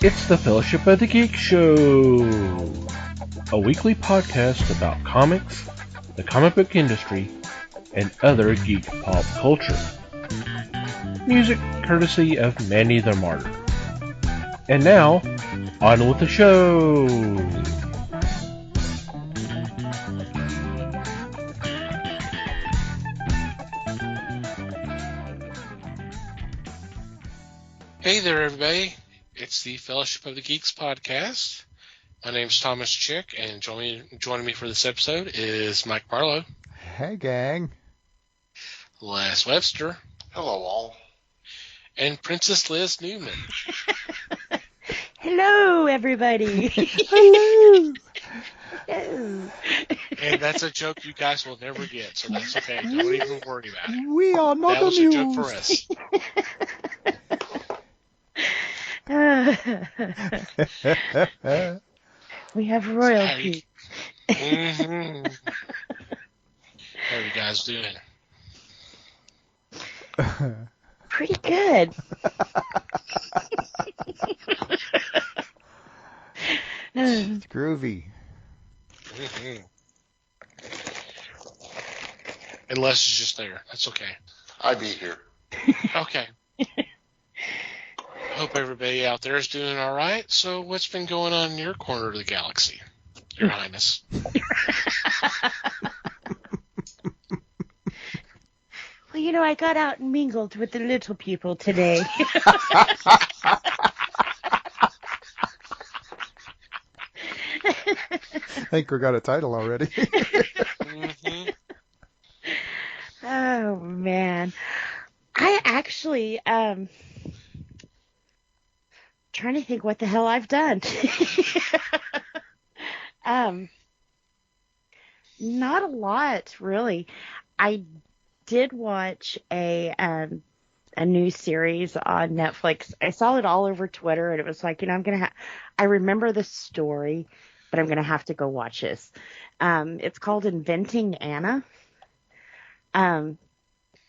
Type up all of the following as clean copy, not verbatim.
It's the Fellowship of the Geek Show, a weekly podcast about comics, the comic book industry, and other geek pop culture. Music courtesy of Manny the Martyr. And now, on with the show! Hey there, everybody. It's the Fellowship of the Geeks podcast. My name's Thomas Chick, and joining me for this episode is Mike Barlow. Hey, gang. Les Webster. Hello, all. And Princess Liz Newman. Hello, everybody. Hello. Hello. And that's a joke you guys will never get, so that's okay. Don't even worry about it. We are not That was amused. a joke for us. We have royalty. Mm-hmm. How are you guys doing? Pretty good. It's groovy. Mm-hmm. And Les is just there. That's okay. I be here. Okay. Hope everybody out there is doing all right. So what's been going on in your corner of the galaxy, Your Highness? Well, I got out and mingled with the little people today. I think we got a title already. Mm-hmm. Oh, man. I actually, trying to think what the hell I've done. Not a lot, really. I did watch a new series on Netflix. I saw it all over Twitter, and it was like, I remember the story, but I'm gonna have to go watch this. It's called Inventing Anna.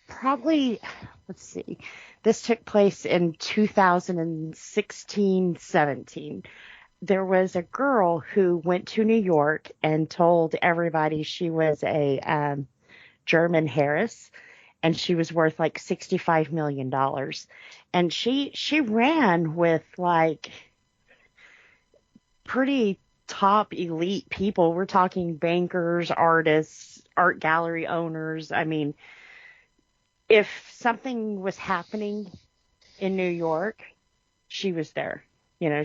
Probably, let's see. This took place in 2016-17. There was a girl who went to New York and told everybody she was a German Harris, and she was worth like $65 million. And she ran with like pretty top elite people. We're talking bankers, artists, art gallery owners. I mean, if something was happening in New York, she was there.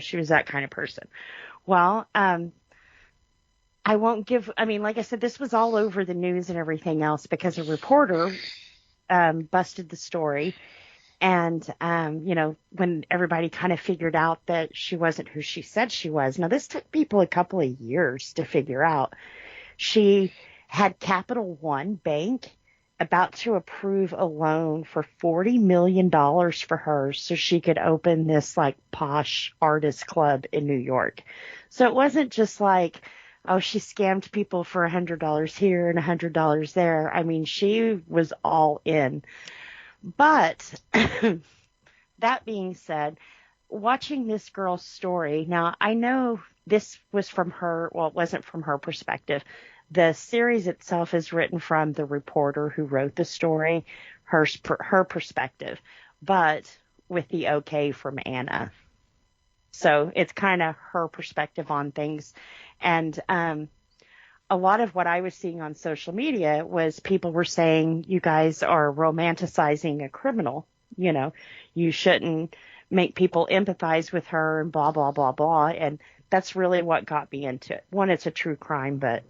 She was that kind of person. Well, like I said, this was all over the news and everything else because a reporter busted the story. And, when everybody kind of figured out that she wasn't who she said she was. Now, this took people a couple of years to figure out. She had Capital One Bank about to approve a loan for $40 million for her so she could open this like posh artist club in New York. So it wasn't just like, oh, she scammed people for $100 here and $100 there. I mean, she was all in. But that being said, watching this girl's story, now I know this was from her, well, it wasn't from her perspective. The series itself is written from the reporter who wrote the story, her perspective, but with the okay from Anna. So it's kind of her perspective on things. And a lot of what I was seeing on social media was people were saying, you guys are romanticizing a criminal. You shouldn't make people empathize with her and blah, blah, blah, blah. And that's really what got me into it. One, it's a true crime, but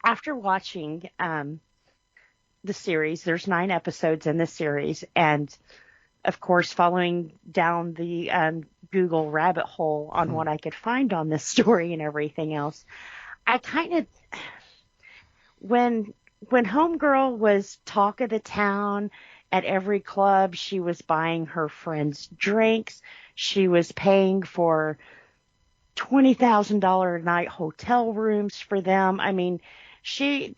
after watching the series, there's 9 episodes in the series, and of course following down the Google rabbit hole on what I could find on this story and everything else, I kind of, when Homegirl was talk of the town at every club, she was buying her friends drinks, she was paying for $20,000 a night hotel rooms for them. I mean, she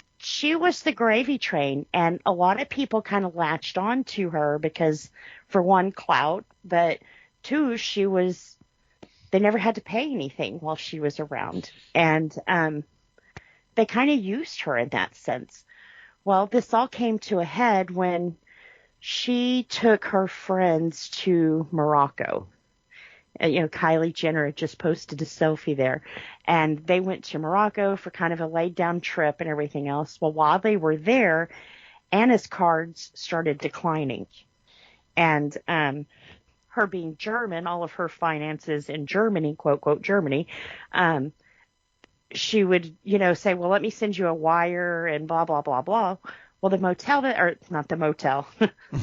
was the gravy train, and a lot of people kind of latched on to her because, for one, clout, but two, they never had to pay anything while she was around. And they kind of used her in that sense. Well, this all came to a head when she took her friends to Morocco. Kylie Jenner had just posted a selfie there. And they went to Morocco for kind of a laid down trip and everything else. Well, while they were there, Anna's cards started declining. And her being German, all of her finances in Germany, quote, quote, Germany, she would, say, well, let me send you a wire and blah, blah, blah, blah. Well, the motel or not the motel,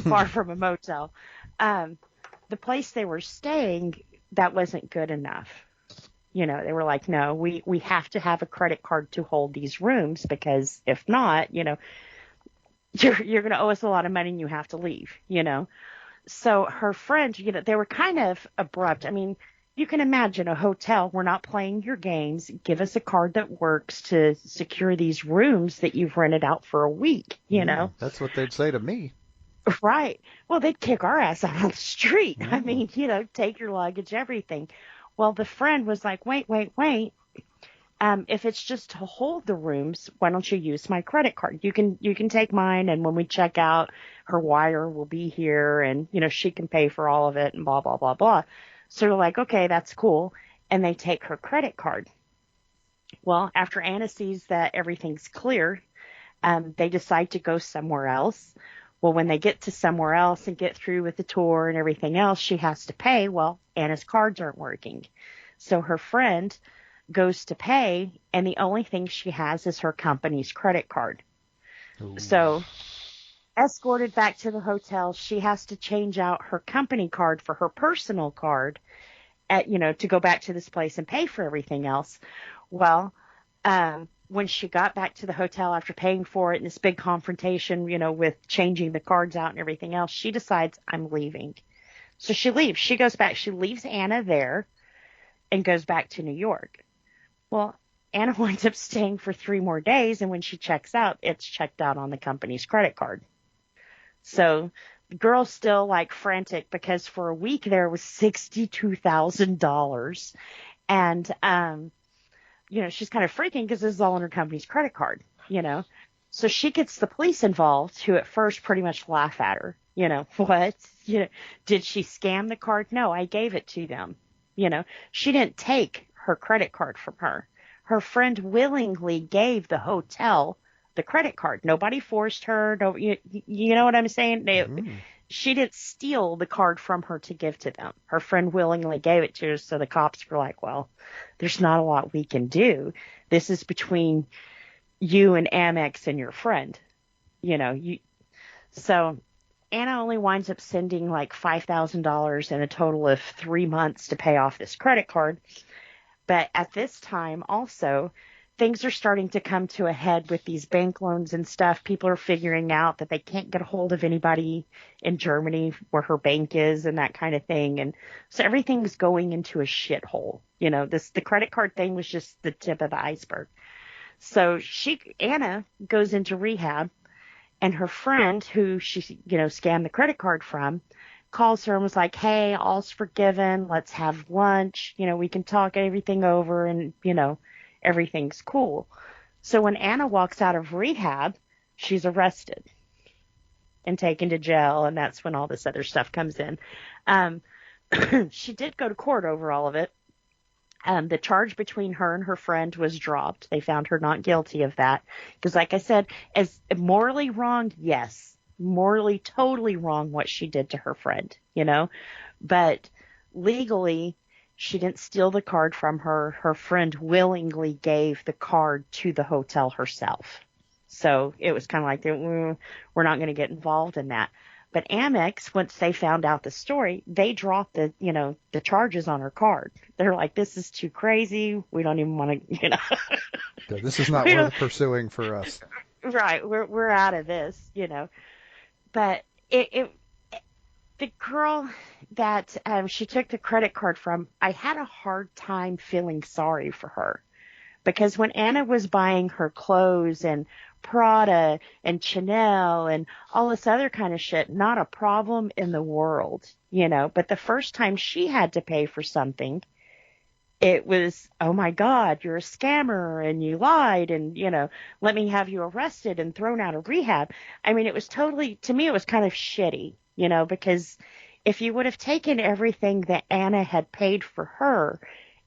far from a motel, the place they were staying, that wasn't good enough. They were like, no, we have to have a credit card to hold these rooms, because if not, you're going to owe us a lot of money and you have to leave, So her friend, they were kind of abrupt. I mean, you can imagine a hotel. We're not playing your games. Give us a card that works to secure these rooms that you've rented out for a week, That's what they'd say to me. Right. Well, they'd kick our ass out on the street. I mean, take your luggage, everything. Well, the friend was like, wait. If it's just to hold the rooms, why don't you use my credit card? You can take mine, and when we check out, her wire will be here, and, she can pay for all of it, and blah, blah, blah, blah. So they're like, okay, that's cool. And they take her credit card. Well, after Anna sees that everything's clear, they decide to go somewhere else. Well, when they get to somewhere else and get through with the tour and everything else, she has to pay. Well, Anna's cards aren't working. So her friend goes to pay, and the only thing she has is her company's credit card. Ooh. So escorted back to the hotel, she has to change out her company card for her personal card to go back to this place and pay for everything else. Well, when she got back to the hotel after paying for it in this big confrontation, with changing the cards out and everything else, she decides, I'm leaving. So she leaves. She goes back. She leaves Anna there and goes back to New York. Well, Anna winds up staying for 3 more days, and when she checks out, it's checked out on the company's credit card. So the girl's still like frantic, because for a week there was $62,000. And, she's kind of freaking because this is all on her company's credit card, So she gets the police involved, who at first pretty much laugh at her. What? Did she scam the card? No, I gave it to them. She didn't take her credit card from her. Her friend willingly gave the hotel the credit card. Nobody forced her. No, you know what I'm saying? She didn't steal the card from her to give to them. Her friend willingly gave it to her, so the cops were like, well, there's not a lot we can do. This is between you and Amex and your friend. So Anna only winds up sending like $5,000 in a total of 3 months to pay off this credit card. But at this time also, things are starting to come to a head with these bank loans and stuff. People are figuring out that they can't get a hold of anybody in Germany where her bank is and that kind of thing. And so everything's going into a shithole. The credit card thing was just the tip of the iceberg. So Anna goes into rehab, and her friend, who she, scammed the credit card from, calls her and was like, hey, all's forgiven. Let's have lunch. We can talk everything over, and, everything's cool. So when Anna walks out of rehab, she's arrested and taken to jail, and that's when all this other stuff comes in. She did go to court over all of it. The charge between her and her friend was dropped. They found her not guilty of that. Because like I said, as morally wrong, yes. Morally totally wrong what she did to her friend, But legally, she didn't steal the card from her. Her friend willingly gave the card to the hotel herself. So it was kind of like, we're not going to get involved in that. But Amex, once they found out the story, they dropped the charges on her card. They're like, this is too crazy. We don't even want to, Yeah, this is not worth pursuing for us. Right. We're out of this, But the girl that she took the credit card from, I had a hard time feeling sorry for her, Because when Anna was buying her clothes and Prada and Chanel and all this other kind of shit, not a problem in the world, you know. But the first time she had to pay for something, it was, oh my God, you're a scammer and you lied and, you know, let me have you arrested and thrown out of rehab. I mean, it was totally, to me, it was kind of shitty, you know, because if you would have taken everything that Anna had paid for her,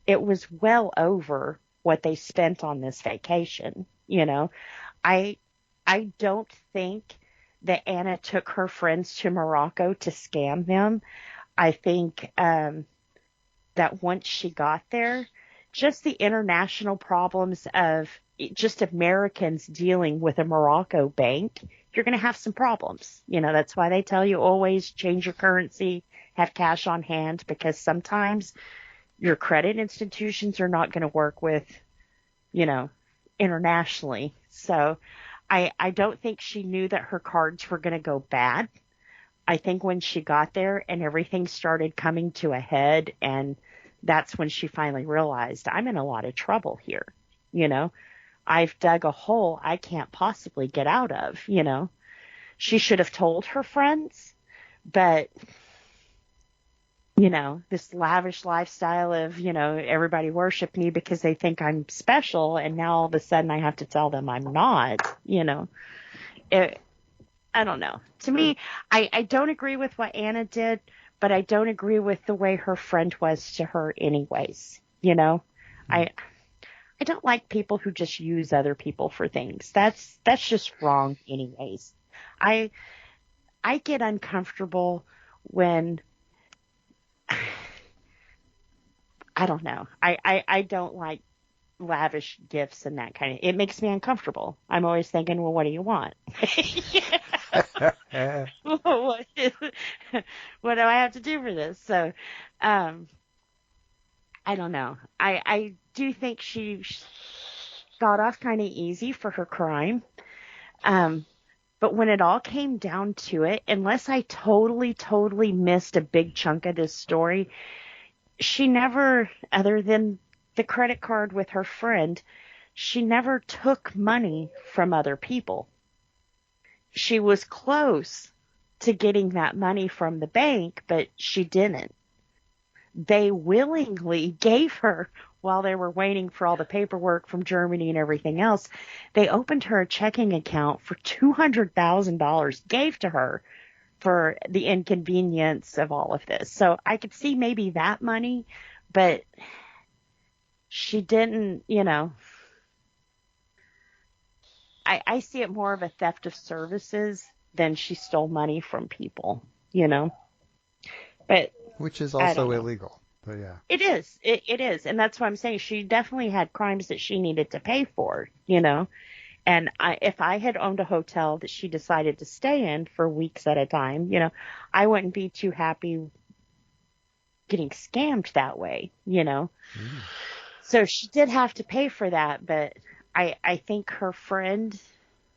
it was well over what they spent on this vacation, you know. I I don't think that Anna took her friends to Morocco to scam them. I think that once she got there, just the international problems of just Americans dealing with a Morocco bank, you're going to have some problems. You know, that's why they tell you always change your currency, have cash on hand, because sometimes your credit institutions are not going to work with, you know, internationally. So I don't think she knew that her cards were going to go bad. I think when she got there and everything started coming to a head, and that's when she finally realized, I'm in a lot of trouble here. You know, I've dug a hole I can't possibly get out of, you know. She should have told her friends, but, you know, this lavish lifestyle of, you know, everybody worship me because they think I'm special, and now all of a sudden I have to tell them I'm not, you know. I don't know. To me, I don't agree with what Anna did, but I don't agree with the way her friend was to her anyways. You know, I don't like people who just use other people for things. That's just wrong anyways. I get uncomfortable when I don't know. I don't like lavish gifts and that kind of, it makes me uncomfortable. I'm always thinking, well, what do you want? what do I have to do for this? So, I don't know. I do think she got off kind of easy for her crime. But when it all came down to it, unless I totally missed a big chunk of this story, she never, other than the credit card with her friend, she never took money from other people. She was close to getting that money from the bank, but she didn't. They willingly gave her, while they were waiting for all the paperwork from Germany and everything else, they opened her a checking account for $200,000, gave to her for the inconvenience of all of this. So I could see maybe that money, but she didn't, you know. I see it more of a theft of services than she stole money from people, you know. But which is also illegal. But yeah, it is. It is, and that's why I'm saying she definitely had crimes that she needed to pay for, you know. And if I had owned a hotel that she decided to stay in for weeks at a time, you know, I wouldn't be too happy getting scammed that way, you know. So she did have to pay for that, but I think her friend,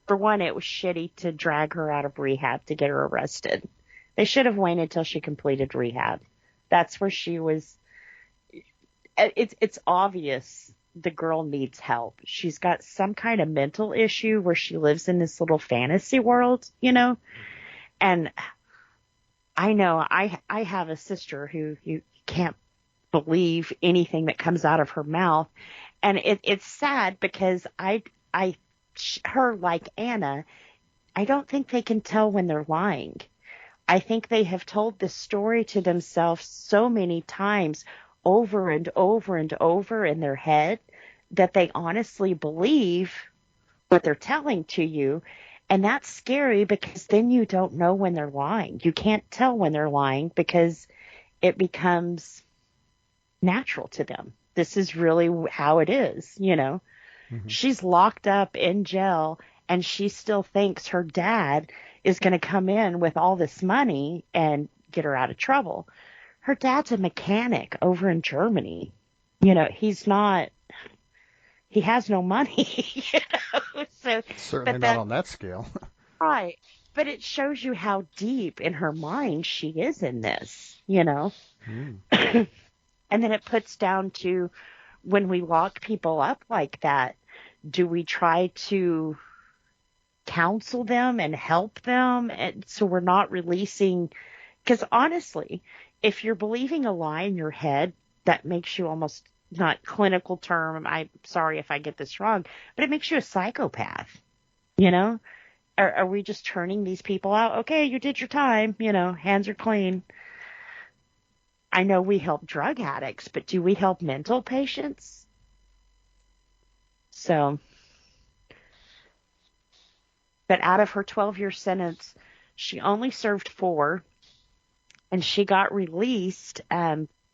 for one, it was shitty to drag her out of rehab to get her arrested. They should have waited till she completed rehab. That's where she was. It's obvious the girl needs help. She's got some kind of mental issue where she lives in this little fantasy world, you know. And I know I have a sister who you can't believe anything that comes out of her mouth. And it's sad because her, like Anna, I don't think they can tell when they're lying. I think they have told this story to themselves so many times over and over and over in their head that they honestly believe what they're telling to you. And that's scary because then you don't know when they're lying. You can't tell when they're lying because it becomes natural to them. This is really how it is, you know. Mm-hmm. She's locked up in jail and she still thinks her dad is going to come in with all this money and get her out of trouble. Her dad's a mechanic over in Germany. You know, he has no money, you know. So, certainly not on that scale. Right. But it shows you how deep in her mind she is in this, you know. And then it puts down to when we lock people up like that, do we try to counsel them and help them? And so we're not releasing, because honestly, if you're believing a lie in your head, that makes you almost, not clinical term, I'm sorry if I get this wrong, but it makes you a psychopath, you know? Are we just turning these people out? Okay, you did your time, hands are clean. I know we help drug addicts, but do we help mental patients? So, but out of her 12-year sentence, she only served 4, and she got released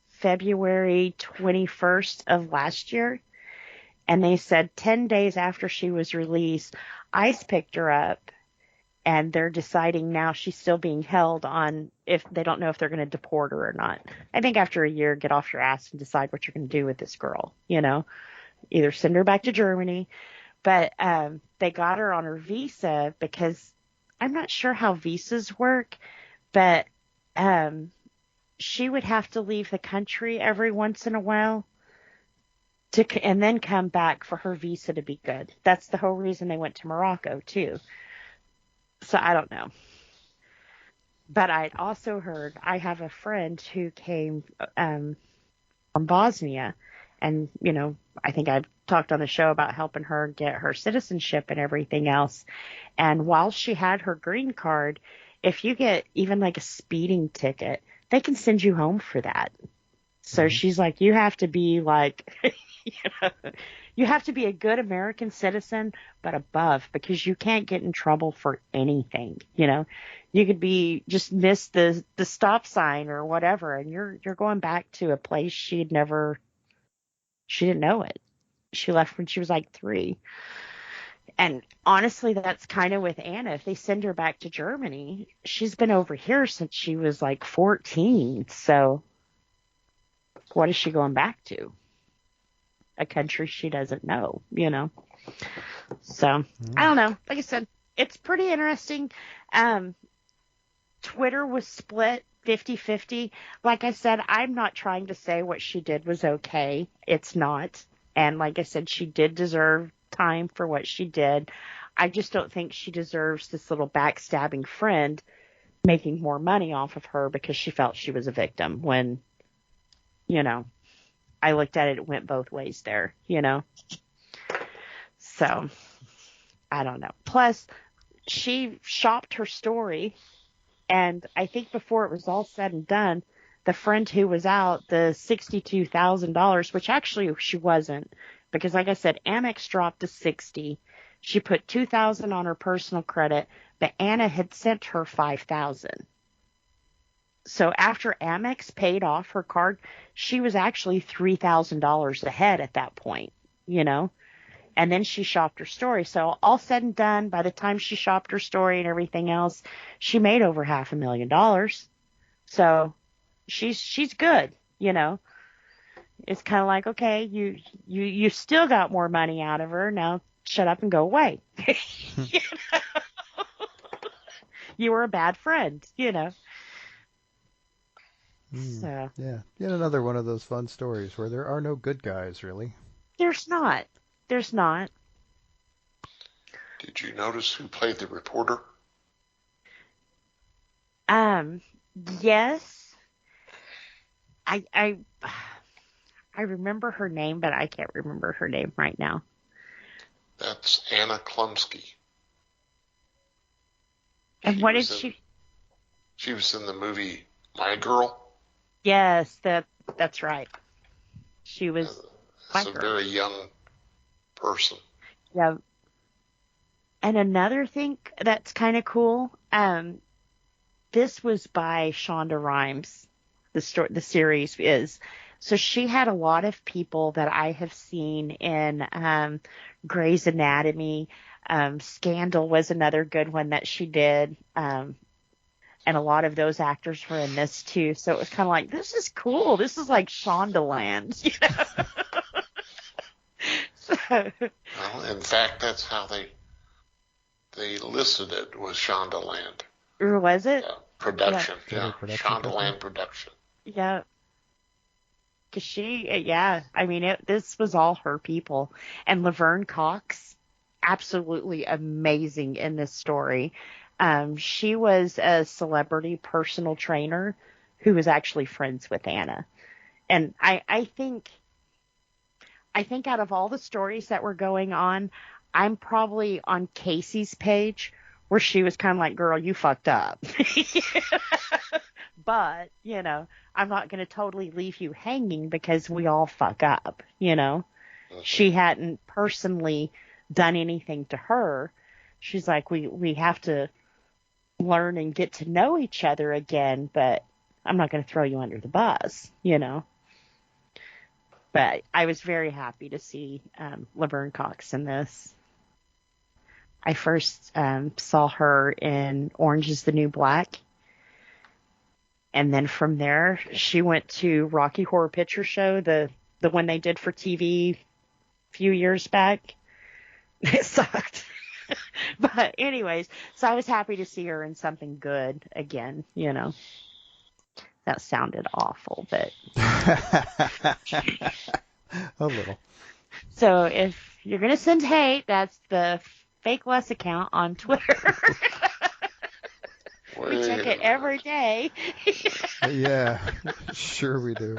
February 21st of last year. And they said 10 days after she was released, ICE picked her up, and they're deciding now she's still being held on, if they don't know if they're going to deport her or not. I think after a year, get off your ass and decide what you're going to do with this girl, either send her back to Germany. But they got her on her visa because I'm not sure how visas work, but she would have to leave the country every once in a while and then come back for her visa to be good. That's the whole reason they went to Morocco, too. So I don't know. But I'd also heard, I have a friend who came from Bosnia, and, I think I've talked on the show about helping her get her citizenship and everything else. And while she had her green card, if you get even like a speeding ticket, they can send you home for that. So she's like, you have to be like, you have to be a good American citizen, but above, because you can't get in trouble for anything. You could just miss the stop sign or whatever, and you're going back to a place she didn't know it. She left when she was like 3. And honestly, that's kind of with Anna. If they send her back to Germany, she's been over here since she was like 14. So what is she going back to? A country she doesn't know, So I don't know. Like I said, it's pretty interesting. Twitter was split 50-50. Like I said, I'm not trying to say what she did was okay. It's not. And like I said, she did deserve time for what she did. I just don't think she deserves this little backstabbing friend making more money off of her because she felt she was a victim when, I looked at it, it went both ways there, So, I don't know. Plus, she shopped her story, and I think before it was all said and done, the friend who was out, the $62,000, which actually she wasn't, because like I said, Amex dropped to 60. She put $2,000 on her personal credit, but Anna had sent her $5,000. So after Amex paid off her card, she was actually $3,000 ahead at that point, And then she shopped her story. So all said and done, by the time she shopped her story and everything else, she made over $500,000. So she's good, It's kind of like, okay, you still got more money out of her. Now shut up and go away. You were a bad friend, So Yeah, yet another one of those fun stories where there are no good guys, really. There's not. Did you notice who played the reporter? Yes. I remember her name, but I can't remember her name right now. That's Anna Klumsky. And what did she? She was in the movie My Girl. Yes, that's right. She was. That's a very young person. Yeah. And another thing that's kind of cool. This was by Shonda Rhimes. The series is. So she had a lot of people that I have seen in Grey's Anatomy. Scandal was another good one that she did. And a lot of those actors were in this too. So it was kind of like, this is cool. This is like Shondaland. Well, in fact, that's how they listed it, was Shondaland. Or was it? Production. Yeah. Yeah. Production Shondaland Production. Yeah. Because this was all her people. And Laverne Cox, absolutely amazing in this story. She was a celebrity personal trainer who was actually friends with Anna. And I think out of all the stories that were going on, I'm probably on Casey's page where she was kind of like, girl, you fucked up. But, I'm not going to totally leave you hanging because we all fuck up, She hadn't personally done anything to her. She's like, we have to learn and get to know each other again, but I'm not going to throw you under the bus, But I was very happy to see Laverne Cox in this. I first saw her in Orange is the New Black. And then from there, she went to Rocky Horror Picture Show, the one they did for TV a few years back. It sucked. But anyways, so I was happy to see her in something good again, That sounded awful, but... A little. So if you're going to send hate, that's the Fake Les account on Twitter. We check it every day. Yeah, sure we do.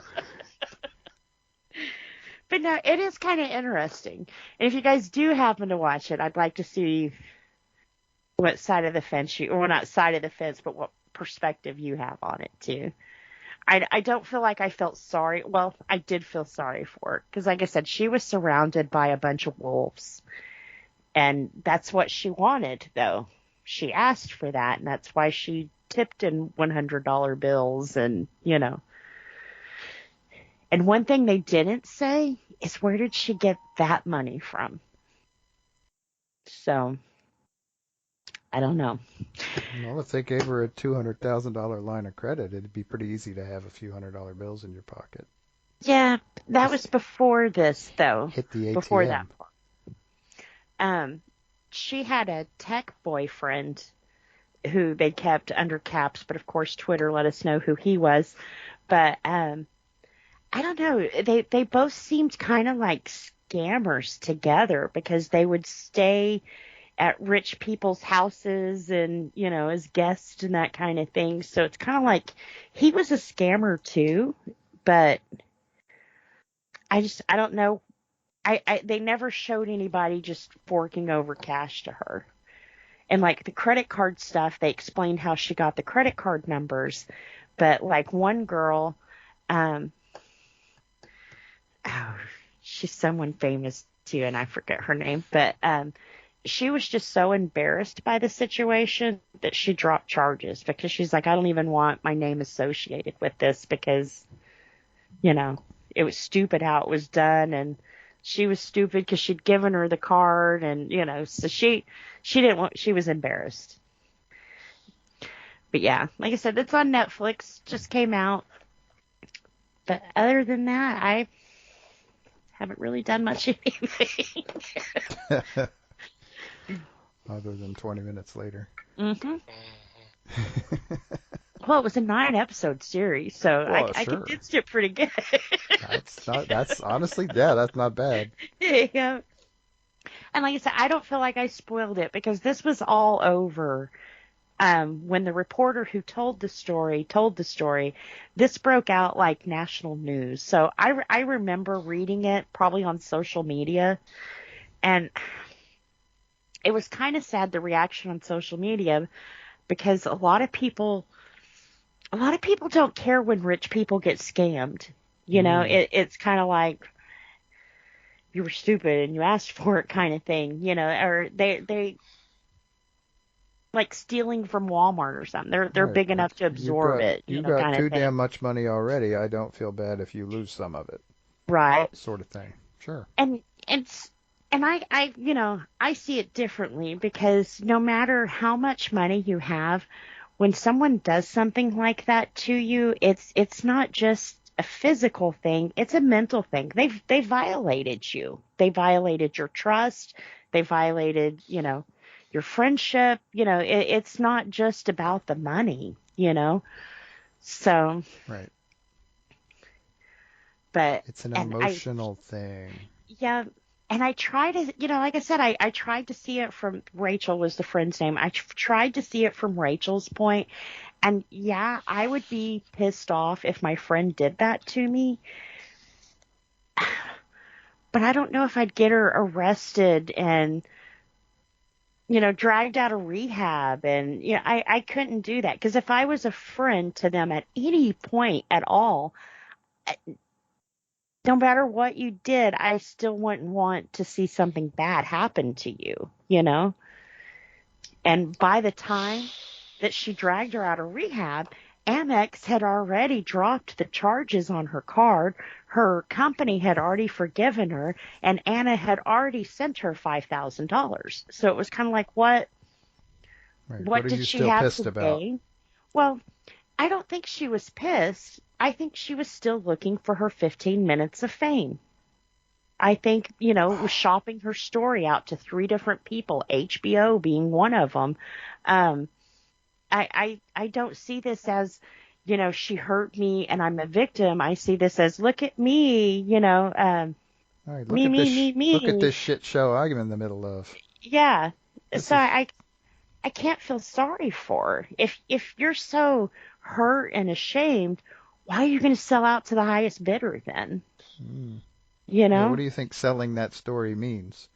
But no, it is kind of interesting. And if you guys do happen to watch it, I'd like to see what side of the fence not side of the fence, but what perspective you have on it too. I don't feel like I felt sorry. Well, I did feel sorry for her because, like I said, she was surrounded by a bunch of wolves. And that's what she wanted, though. She asked for that, and that's why she tipped in $100 bills and, And one thing they didn't say is where did she get that money from? So, I don't know. Well, if they gave her a $200,000 line of credit, it'd be pretty easy to have a few $100 bills in your pocket. Yeah, that was before this, though. Hit the ATM. Before that part. She had a tech boyfriend who they kept under caps, but of course Twitter let us know who he was. But I don't know. They both seemed kind of like scammers together because they would stay at rich people's houses and, as guests and that kind of thing. So it's kind of like he was a scammer too, but I don't know. They never showed anybody just forking over cash to her. And like the credit card stuff, they explained how she got the credit card numbers. But like one girl, she's someone famous too, and I forget her name, but she was just so embarrassed by the situation that she dropped charges because she's like, I don't even want my name associated with this because, it was stupid how it was done, and she was stupid because she'd given her the card, and so she didn't want. She was embarrassed. But yeah, like I said, it's on Netflix. Just came out. But other than that, I haven't really done much anything. Other than 20 minutes later. Mm-hmm. Well, it was a 9-episode series, so Well, I sure. condensed it pretty good. That's honestly, yeah, that's not bad. Yeah. And like I said, I don't feel like I spoiled it because this was all over when the reporter who told the story. This broke out like national news. So I remember reading it probably on social media, and it was kind of sad, the reaction on social media, because a lot of people don't care when rich people get scammed. It's kind of like you were stupid and you asked for it kind of thing, or they like stealing from Walmart or something. They're Right. big enough to absorb it. You got kind too of thing. damn much money already. I don't feel bad if you lose some of it. Right. Sort of thing. Sure. And I see it differently because no matter how much money you have, when someone does something like that to you, it's not just a physical thing, it's a mental thing. They violated you. They violated your trust. They violated, your friendship. It's not just about the money, So Right. But It's an and emotional thing. yeah, and I try to, like I said, I tried to see it from Rachel was the friend's name. I tried to see it from Rachel's point, and yeah, I would be pissed off if my friend did that to me. But I don't know if I'd get her arrested and, dragged out of rehab. And, I couldn't do that. Because if I was a friend to them at any point at all, no matter what you did, I still wouldn't want to see something bad happen to you, And by the time that she dragged her out of rehab, Amex had already dropped the charges on her card. Her company had already forgiven her, and Anna had already sent her $5,000. So it was kind of like, what Right. what What are did you she still have pissed to about? gain? Well, I don't think she was pissed. I think she was still looking for her 15 minutes of fame. I think, was shopping her story out to 3 different people, HBO being one of them. I don't see this as, she hurt me and I'm a victim. I see this as, look at me, All right, me, me, me, look at me. this shit show I'm in the middle of. Yeah. This So is I can't feel sorry for her. If you're so hurt and ashamed, why are you going to sell out to the highest bidder then? mm. You Yeah, what know? do you think selling that story means?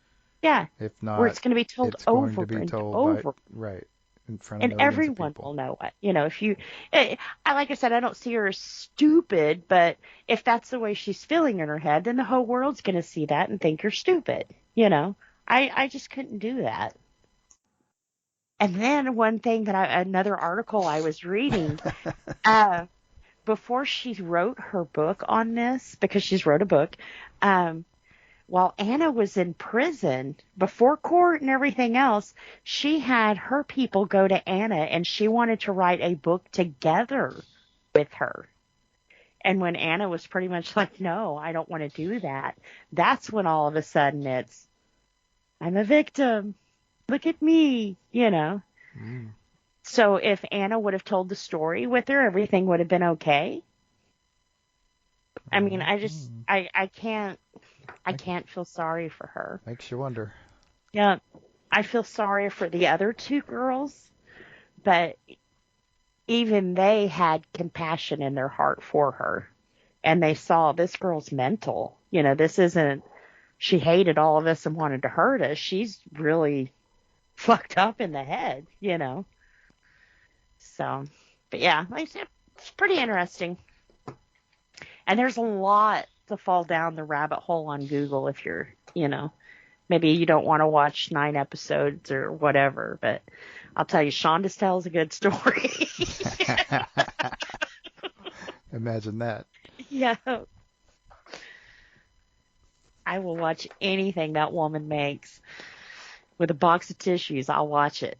Yeah. If Where not, it's going to be told it's going to over be and told by over. right in front of And millions of everyone people. will know it. If you, like I said, I don't see her as stupid, but if that's the way she's feeling in her head, then the whole world's going to see that and think you're stupid. I just couldn't do that. And then one thing another article I was reading, uh, before she wrote her book on this, because she's wrote a book, while Anna was in prison, before court and everything else, she had her people go to Anna and she wanted to write a book together with her. And when Anna was pretty much like, no, I don't want to do that, that's when all of a sudden it's, I'm a victim. Look at me, Mm. So if Anna would have told the story with her, everything would have been okay. I mean, I can't feel sorry for her. Makes you wonder. Yeah, I feel sorry for the other 2 girls, but even they had compassion in their heart for her. And they saw this girl's mental. This isn't, she hated all of us and wanted to hurt us. She's really fucked up in the head, So, but yeah, like I said, it's pretty interesting. And there's a lot to fall down the rabbit hole on Google if you're, maybe you don't want to watch 9 episodes or whatever, but I'll tell you, Shonda tells a good story. Imagine that. Yeah. I will watch anything that woman makes. With a box of tissues, I'll watch it.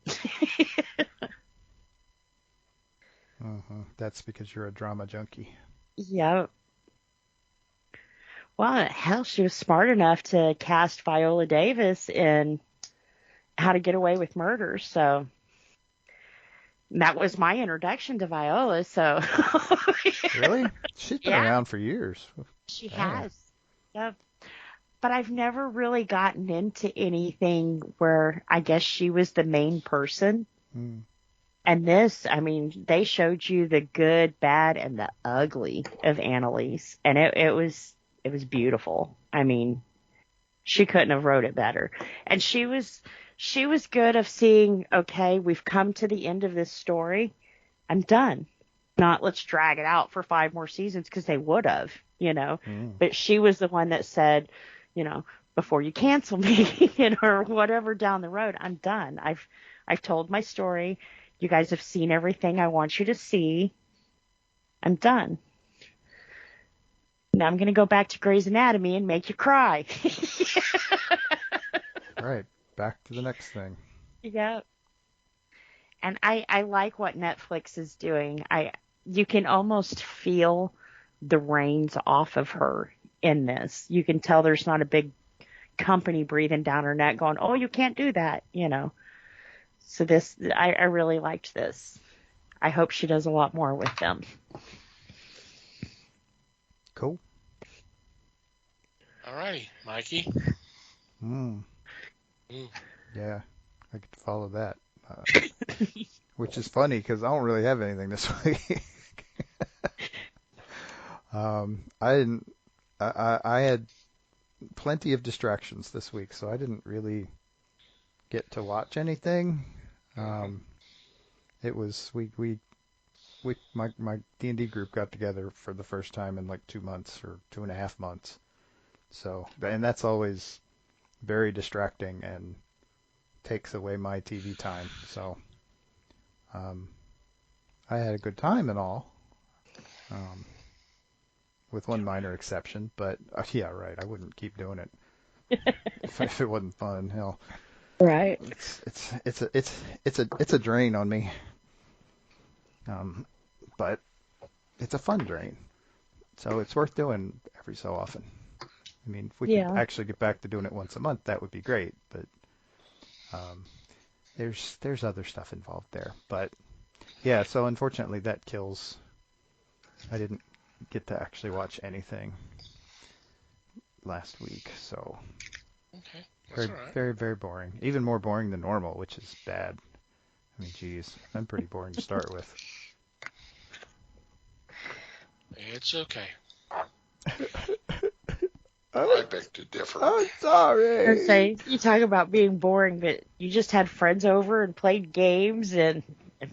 That's because you're a drama junkie. Yep. Well, hell, she was smart enough to cast Viola Davis in How to Get Away with Murder, so that was my introduction to Viola, so. Really? She's been around for years. She Damn. has. Yep. But I've never really gotten into anything where I guess she was the main person. Mm. And this, I mean, they showed you the good, bad, and the ugly of Annalise, and it was beautiful. I mean, she couldn't have wrote it better. And she was good of seeing, okay, we've come to the end of this story. I'm done. Not let's drag it out for 5 more seasons, because they would have, But she was the one that said, before you cancel me, or whatever down the road, I'm done. I've told my story. You guys have seen everything I want you to see. I'm done. Now I'm going to go back to Grey's Anatomy and make you cry. Right. Back to the next thing. Yeah. And I like what Netflix is doing. You can almost feel the reins off of her in this. You can tell there's not a big company breathing down her neck going, oh, you can't do that, So this, I really liked this. I hope she does a lot more with them. Cool. All righty, Mikey. Mm. Mm. Yeah, I get to follow that. Which is funny because I don't really have anything this week. I didn't. I had plenty of distractions this week, so I didn't really get to watch anything. It was my D&D group got together for the first time in like 2 months or 2.5 months. So, and that's always very distracting and takes away my TV time. So, I had a good time and all, with one minor exception. But yeah, right, I wouldn't keep doing it if it wasn't fun. Hell, Right. it's a drain on me. But it's a fun drain, so it's worth doing every so often. I mean, if we could actually get back to doing it once a month, that would be great. But there's other stuff involved there. But yeah, so unfortunately that kills. I didn't get to actually watch anything last week, so Okay, that's very, all right. very, very boring. Even more boring than normal, which is bad. I mean, geez, I'm pretty boring to start with. It's okay. I beg to differ. I'm sorry. I say, you talk about being boring, but you just had friends over and played games and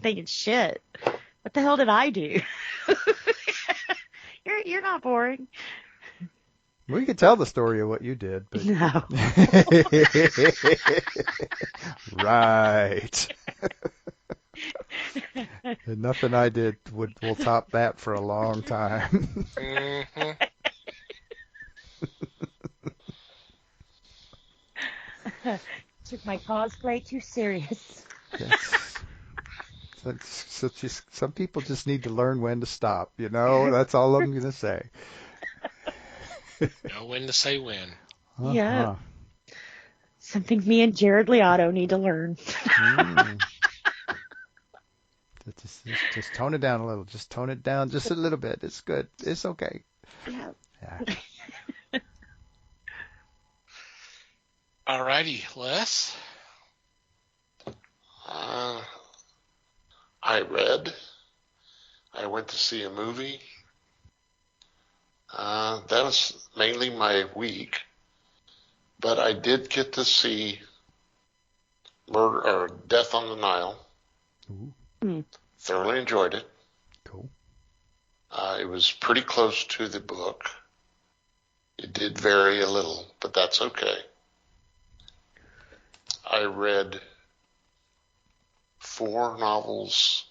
thinking, shit, what the hell did I do? You're not boring. We could tell the story of what you did, but No. Right. And nothing I did will top that for a long time. Mm-hmm. Took my cosplay too serious. Yes. So just, some people just need to learn when to stop, you know? That's all I'm going to say. Know when to say when. Yeah. Something me and Jared Liotto need to learn. Just tone it down a little. Just tone it down just a little bit. It's good. It's okay. Yeah. Alrighty, Les. I read. I went to see a movie. That was mainly my week. But I did get to see Death on the Nile. Ooh. Thoroughly enjoyed it. Cool. It was pretty close to the book. It did vary a little, but that's okay. I read 4 novels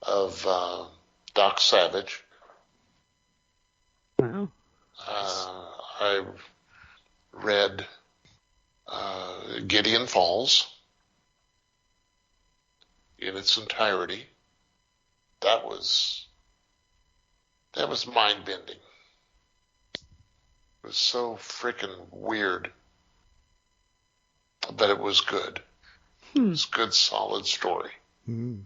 of Doc Savage. Wow. I read Gideon Falls in its entirety. That was mind-bending. It was so freaking weird, but it was good. It was a good, solid story. Mm.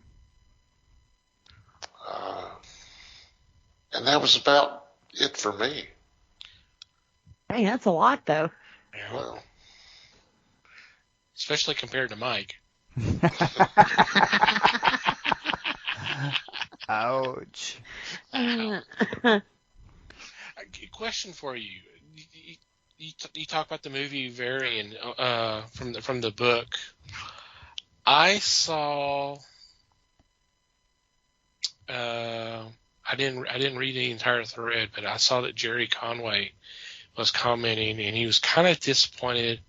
And that was about it for me. Dang, that's a lot, though. Yeah. Well, Especially compared to Mike. Ouch. A question for you. You talk about the movie varying from the book. I saw. I didn't read the entire thread, but I saw that Jerry Conway was commenting, and he was kind of disappointed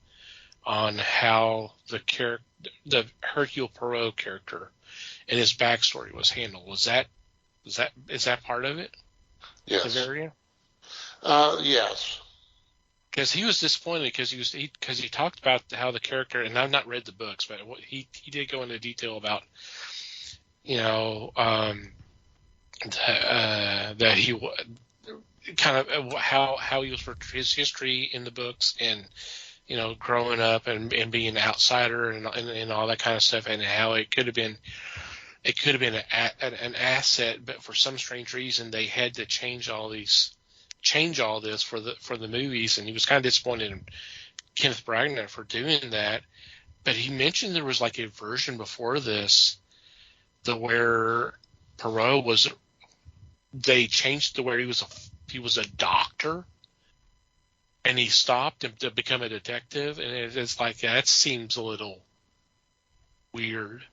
on how the Hercule Poirot character and his backstory was handled. Is that part of it? yes. The variant? Yes. Because he was disappointed because he talked about how the character, and I've not read the books, but he did go into detail about, that he kind of how he was for his history in the books, and growing up and being an outsider and all that kind of stuff, and how it could have been an asset, but for some strange reason they had to change all these change all this for the movies, and he was kind of disappointed in Kenneth Branagh for doing that. But he mentioned there was like a version before this, where Perot was. They changed to where he was a doctor, and he stopped to become a detective, and it's like that seems a little weird.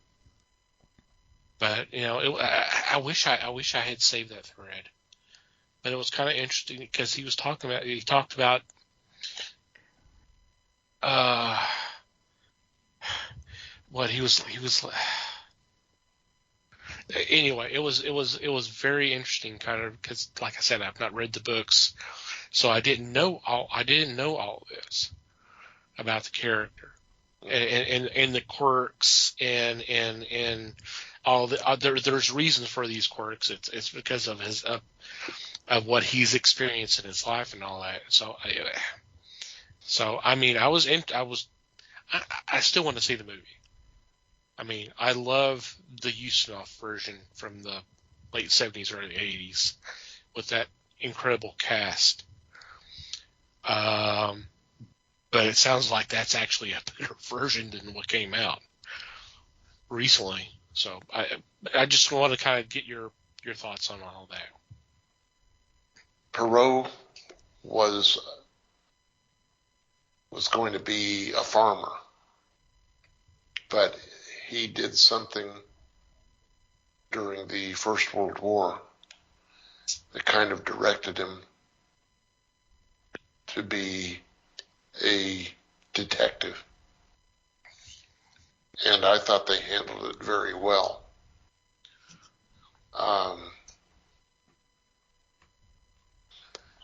But I wish I had saved that thread. But it was kind of interesting because he talked about what he was anyway. It was very interesting, kind of, because, like I said, I've not read the books, so I didn't know all this about the character and the quirks and all the there's reasons for these quirks. It's because of his of what he's experienced in his life and all that. So I mean, I still want to see the movie. I mean, I love the Ustinov version from the late 70s, early 80s with that incredible cast. But it sounds like that's actually a better version than what came out recently. So I just want to kind of get your thoughts on all that. Perot was going to be a farmer, but he did something during the First World War that kind of directed him to be a detective. And I thought they handled it very well.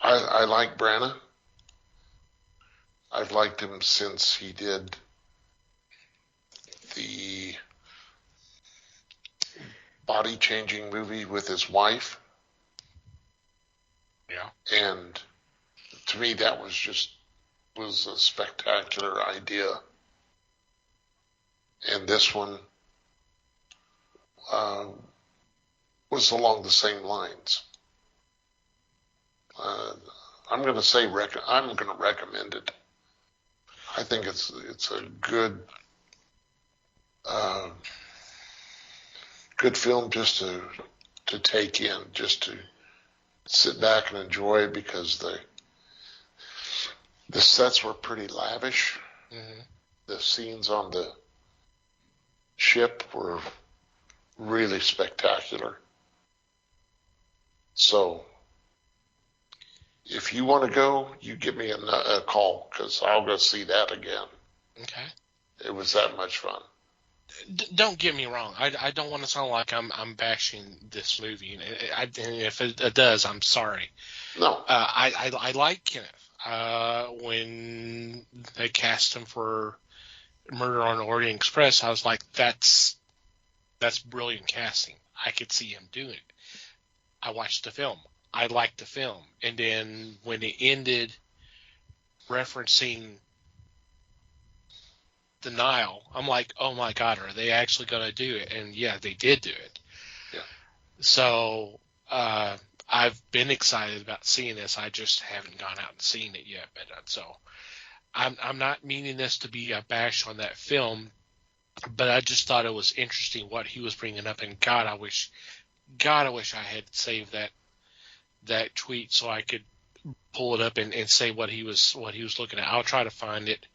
I like Branagh. I've liked him since he did the body-changing movie with his wife. Yeah. And to me, that was a spectacular idea. And this one was along the same lines. I'm going to recommend it. I think it's a good film just to take in, just to sit back and enjoy, because the sets were pretty lavish. Mm-hmm. The scenes on the ship were really spectacular. So if you want to go, you give me a call, because I'll go see that again. Okay. It was that much fun. Don't get me wrong. I don't want to sound like I'm bashing this movie. And if it does, I'm sorry. No. I like Kenneth. When they cast him for Murder on the Orient Express, I was like, that's brilliant casting. I could see him doing it. I watched the film. I liked the film. And then when it ended referencing the Nile, I'm like, oh my God, are they actually going to do it? And yeah, they did do it. Yeah. So I've been excited about seeing this. I just haven't gone out and seen it yet. But so I'm not meaning this to be a bash on that film, but I just thought it was interesting what he was bringing up. And God, I wish I had saved that tweet so I could pull it up and say what he was looking at. I'll try to find it,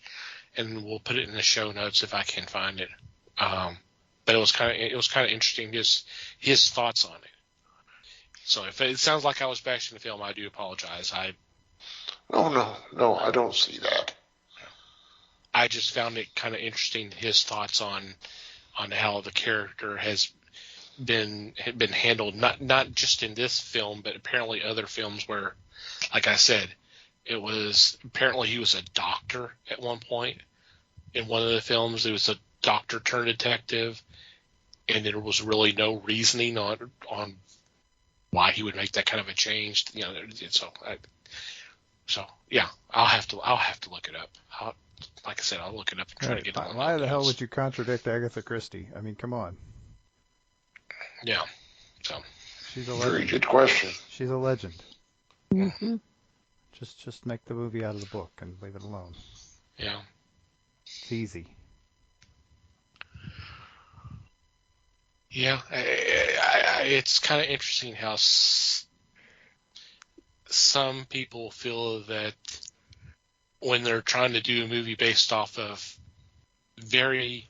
and we'll put it in the show notes if I can find it. But it was kind of interesting, his thoughts on it. So if it sounds like I was bashing the film, I do apologize. No, I don't see that. I just found it kind of interesting, his thoughts on how the character had been handled, not just in this film, but apparently other films where, like I said, it was apparently he was a doctor at one point. In one of the films, it was a doctor turned detective, and there was really no reasoning on why he would make that kind of a change. So yeah, I'll have to look it up. Like I said, I'll look it up and try to get it on. Why the hell would you contradict Agatha Christie? I mean, come on. Yeah. So she's a legend. Very good question. She's a legend. Mm-hmm. Just make the movie out of the book and leave it alone. Yeah. It's easy. Yeah. It's kind of interesting how some people feel that when they're trying to do a movie based off of very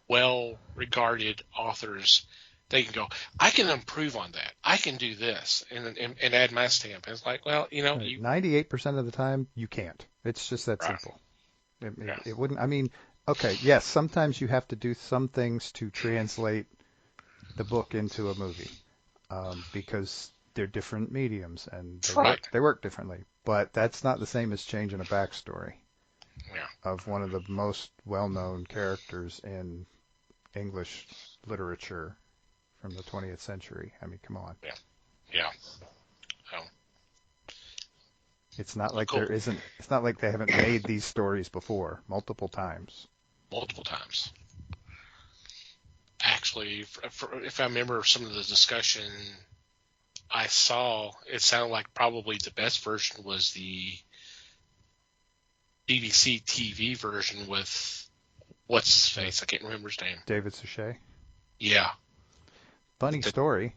well-regarded authors, they can go, I can improve on that. I can do this and add my stamp. And it's like, well, you know, Right. 98% of the time, you can't. It's just that Right. simple. It, Yeah. it wouldn't. I mean, okay, yes, sometimes you have to do some things to translate the book into a movie because they're different mediums and Right. they work differently. But that's not the same as changing a backstory Yeah. of one of the most well-known characters in English literature from the 20th century. I mean, come on. Yeah. Oh, It's not like Cool. there isn't. It's not like they haven't made these stories before multiple times. multiple times. Actually, if I remember some of the discussion I saw, it sounded like probably the best version was the BBC TV version with what's his face? I can't remember his name. David Suchet. Yeah. Funny story.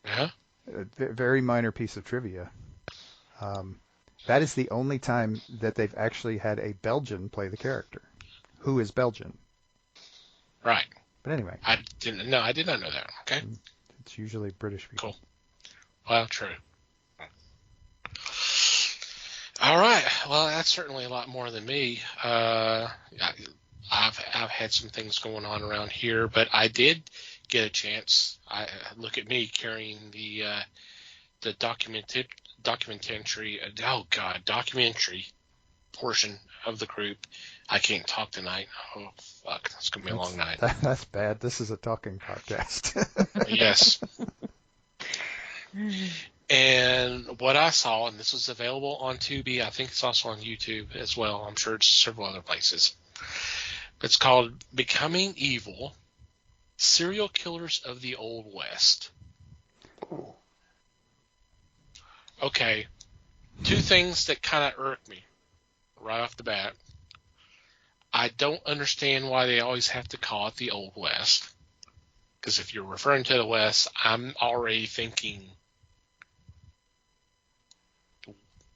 Yeah. A very minor piece of trivia. That is the only time that they've actually had a Belgian play the character, who is Belgian. Right. But anyway, I did not know that. Okay. it's usually British people. Cool. Well, true. All right. Well, that's certainly a lot more than me. I've had some things going on around here, but I did get a chance. Look at me carrying the documentary portion of the group. I can't talk tonight. Oh fuck, that's gonna be a long night. That's bad. This is a talking podcast. Yes. And what I saw, and this was available on Tubi, I think it's also on YouTube as well. I'm sure it's several other places. It's called Becoming Evil: Serial Killers of the Old West. Okay, two things that kind of irk me right off the bat. I don't understand why they always have to call it the Old West. Because if you're referring to the West, I'm already thinking,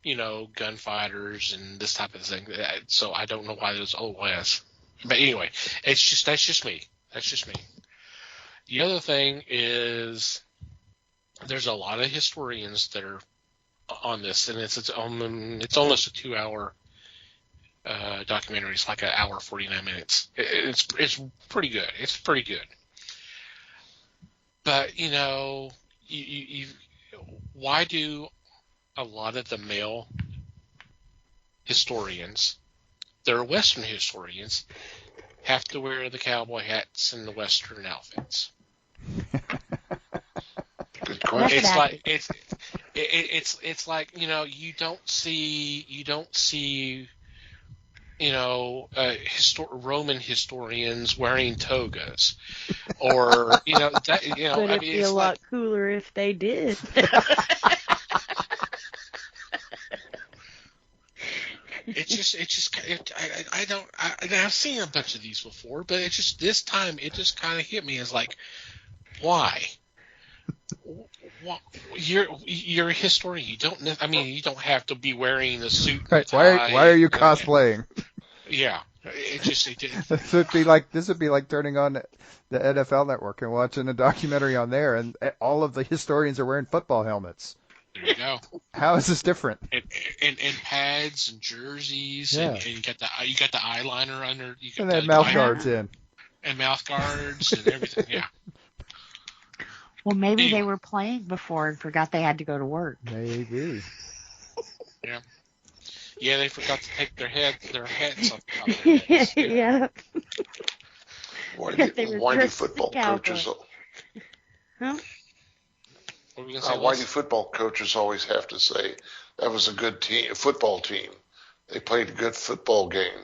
you know, gunfighters and this type of thing. So I don't know why there's Old West. But anyway, that's just me. That's just me. The other thing is there's a lot of historians that are on this, and it's almost a 2-hour documentary. It's like an hour 49 minutes. It's pretty good. It's pretty good. But you know, why do a lot of the male historians, they're Western historians, have to wear the cowboy hats and the Western outfits? Good question. It's like, you know, you don't see you know, Roman historians wearing togas, or you know that, you know. Would I it mean, be it's a lot cooler if they did? I've seen a bunch of these before, but it's just this time it just kind of hit me as like, why? You're a historian. You don't have to be wearing a suit. Right? Tie, Why are you cosplaying? Yeah, it did. This would be like turning on the NFL Network and watching a documentary on there, and all of the historians are wearing football helmets. There you go. How is this different? And pads and jerseys, Yeah. and you got the eyeliner under. You got And they have the mouth eye- guards in. and mouth guards and everything. Yeah. Well, maybe Anyway. they were playing before and forgot they had to go to work. Maybe. Yeah. Yeah, they forgot to take their hats off the top of their heads. Yeah. Why They were do dressed football as a cowboy. coaches? Huh? What were we gonna say, Why Les? do football coaches always have to say that was a good football team? They played a good football game.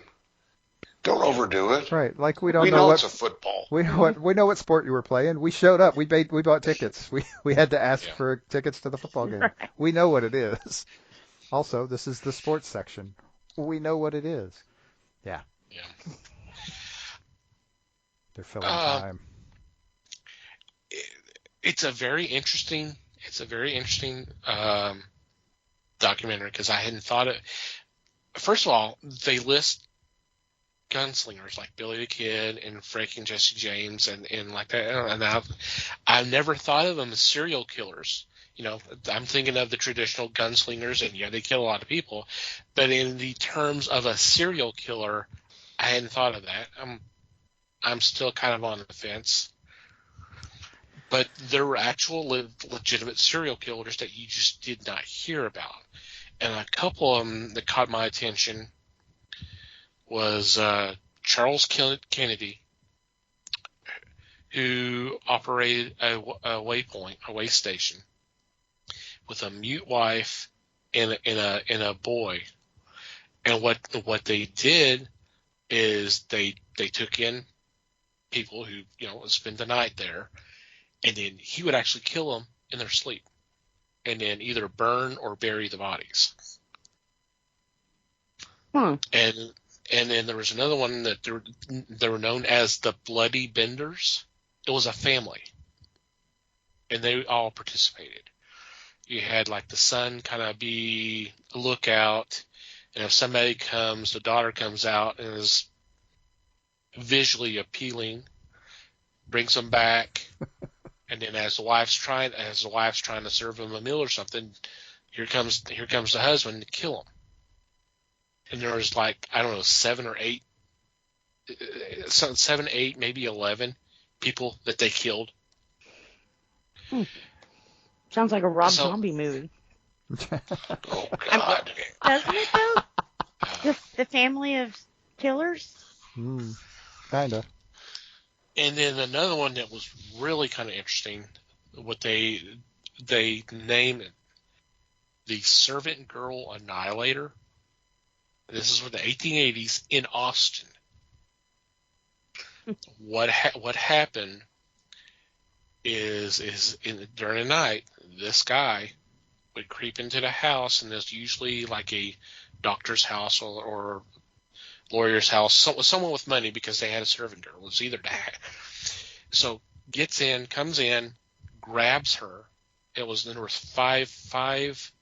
Don't overdo it. Right. Like we don't We know know what it's a football. we know what sport you were playing. We showed up. We bought tickets. We had to ask Yeah. for tickets to the football game. Right. We know what it is. Also, this is the sports section. We know what it is. Yeah. Yeah. They're filling time. It's a very interesting. Documentary because I hadn't thought it. First of all, they list gunslingers like Billy the Kid and freaking Jesse James and like that. And I've never thought of them as serial killers. You know, I'm thinking of the traditional gunslingers, and yeah, they kill a lot of people. But in the terms of a serial killer, I hadn't thought of that. I'm still kind of on the fence. But there were actual legitimate serial killers that you just did not hear about. And a couple of them that caught my attention was Charles Kennedy, who operated a way station, with a mute wife and a boy. And what they did is they took in people who would spend the night there, and then he would actually kill them in their sleep, and then either burn or bury the bodies. And then there was another one that they were known as the Bloody Benders. It was a family, and they all participated. You had like the son kind of be a lookout, and if somebody comes, the daughter comes out and is visually appealing, brings them back, and then as the wife's trying to serve him a meal or something, here comes the husband to kill him. And there was like, I don't know, 7 or 8, maybe 11 people that they killed. Sounds like a Rob Zombie movie. Oh God! Doesn't it though? The family of killers. Kinda. And then another one that was really kind of interesting, what they named it, the Servant Girl Annihilator. This is for the 1880s in Austin. What happened is during the night, this guy would creep into the house, and there's usually like a doctor's house or lawyer's house, someone with money because they had a servant girl. It was either that. So comes in, grabs her. There was five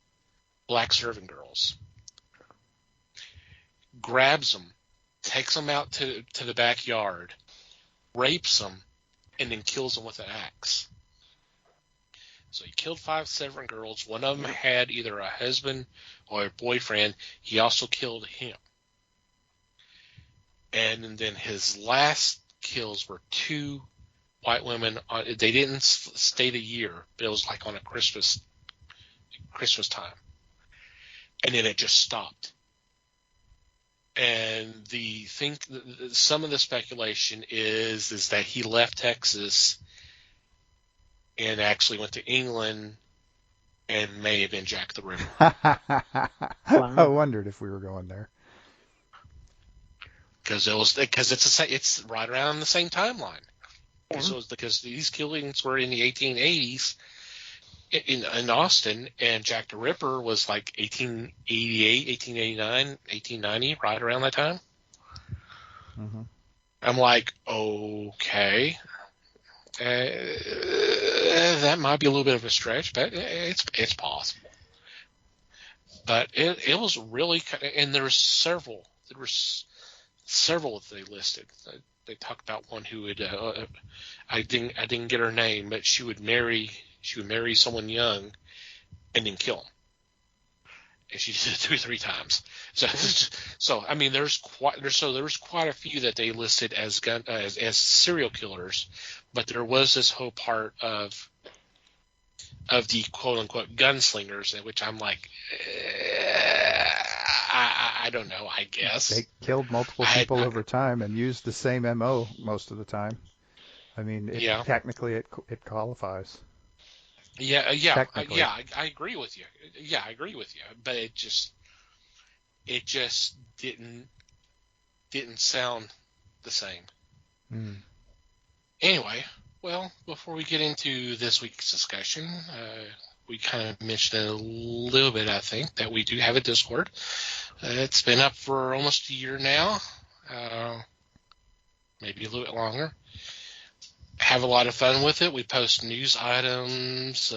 black servant girls. Grabs them, takes them out to the backyard, rapes them, and then kills them with an axe. So he killed 5 servant girls. One of them had either a husband or a boyfriend. He also killed him. And then his last kills were 2 white women. They didn't stay the year, but it was like on a Christmas time. And then it just stopped. And some of the speculation is that he left Texas and actually went to England and may have been Jack the Ripper. I wondered if we were going there. Because it's right around the same timeline. Yeah. So because these killings were in the 1880s in Austin, and Jack the Ripper was like 1888, 1889, 1890, right around that time. Mm-hmm. I'm like, okay, that might be a little bit of a stretch, but it's possible. But it was really kind of, and there were several that they listed. They talked about one who would I didn't get her name, but she would marry someone young and then kill him. And she did it 2 or 3 times. So I mean, there was quite a few that they listed as serial killers, but there was this whole part of the quote unquote gunslingers, in which I'm like, I don't know. I guess they killed multiple people over time and used the same MO most of the time. I mean, technically it qualifies. Yeah, I agree with you. Yeah, I agree with you. But it just didn't sound the same. Anyway, well, before we get into this week's discussion, we kind of mentioned it a little bit, I think, that we do have a Discord. It's been up for almost a year now, maybe a little bit longer. Have a lot of fun with it. We post news items,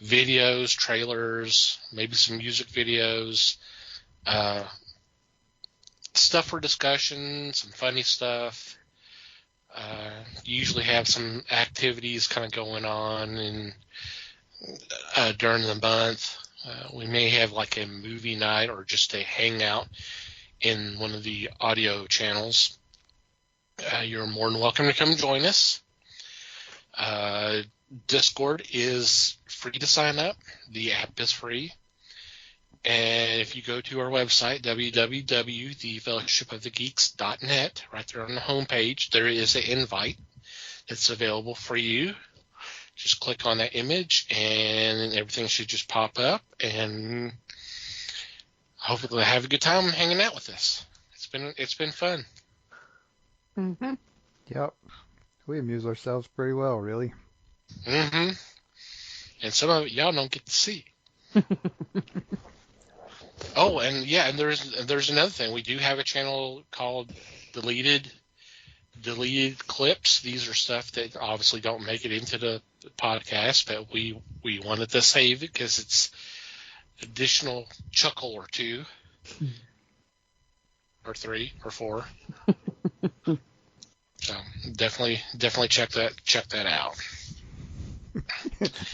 videos, trailers, maybe some music videos, stuff for discussion, some funny stuff. Usually have some activities kind of going on during the month. We may have like a movie night or just a hangout in one of the audio channels. You're more than welcome to come join us. Discord is free to sign up. The app is free. And if you go to our website, www.thefellowshipofthegeeks.net, right there on the homepage, there is an invite that's available for you. Just click on that image, and everything should just pop up. And hopefully, we'll have a good time hanging out with us. It's been fun. Mm-hmm. Yep. We amuse ourselves pretty well, really. Mm-hmm. And some of it y'all don't get to see. Oh, and there's another thing. We do have a channel called Deleted Clips. These are stuff that obviously don't make it into the podcast, but we wanted to save it because it's additional chuckle or two, or three, or four. So definitely check that out.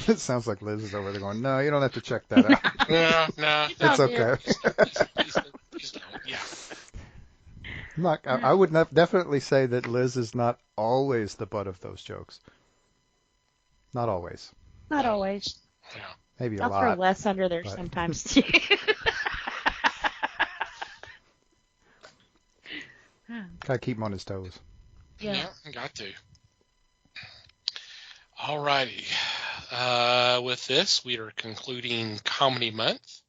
It sounds like Liz is over there going, no, you don't have to check that out. No. It's okay. Yeah. I would definitely say that Liz is not always the butt of those jokes. Not always. Not always. Yeah. Maybe a I'll lot. throw Les under there sometimes too. Gotta keep him on his toes. Yeah, got to. Alrighty. With this, we are concluding Comedy Month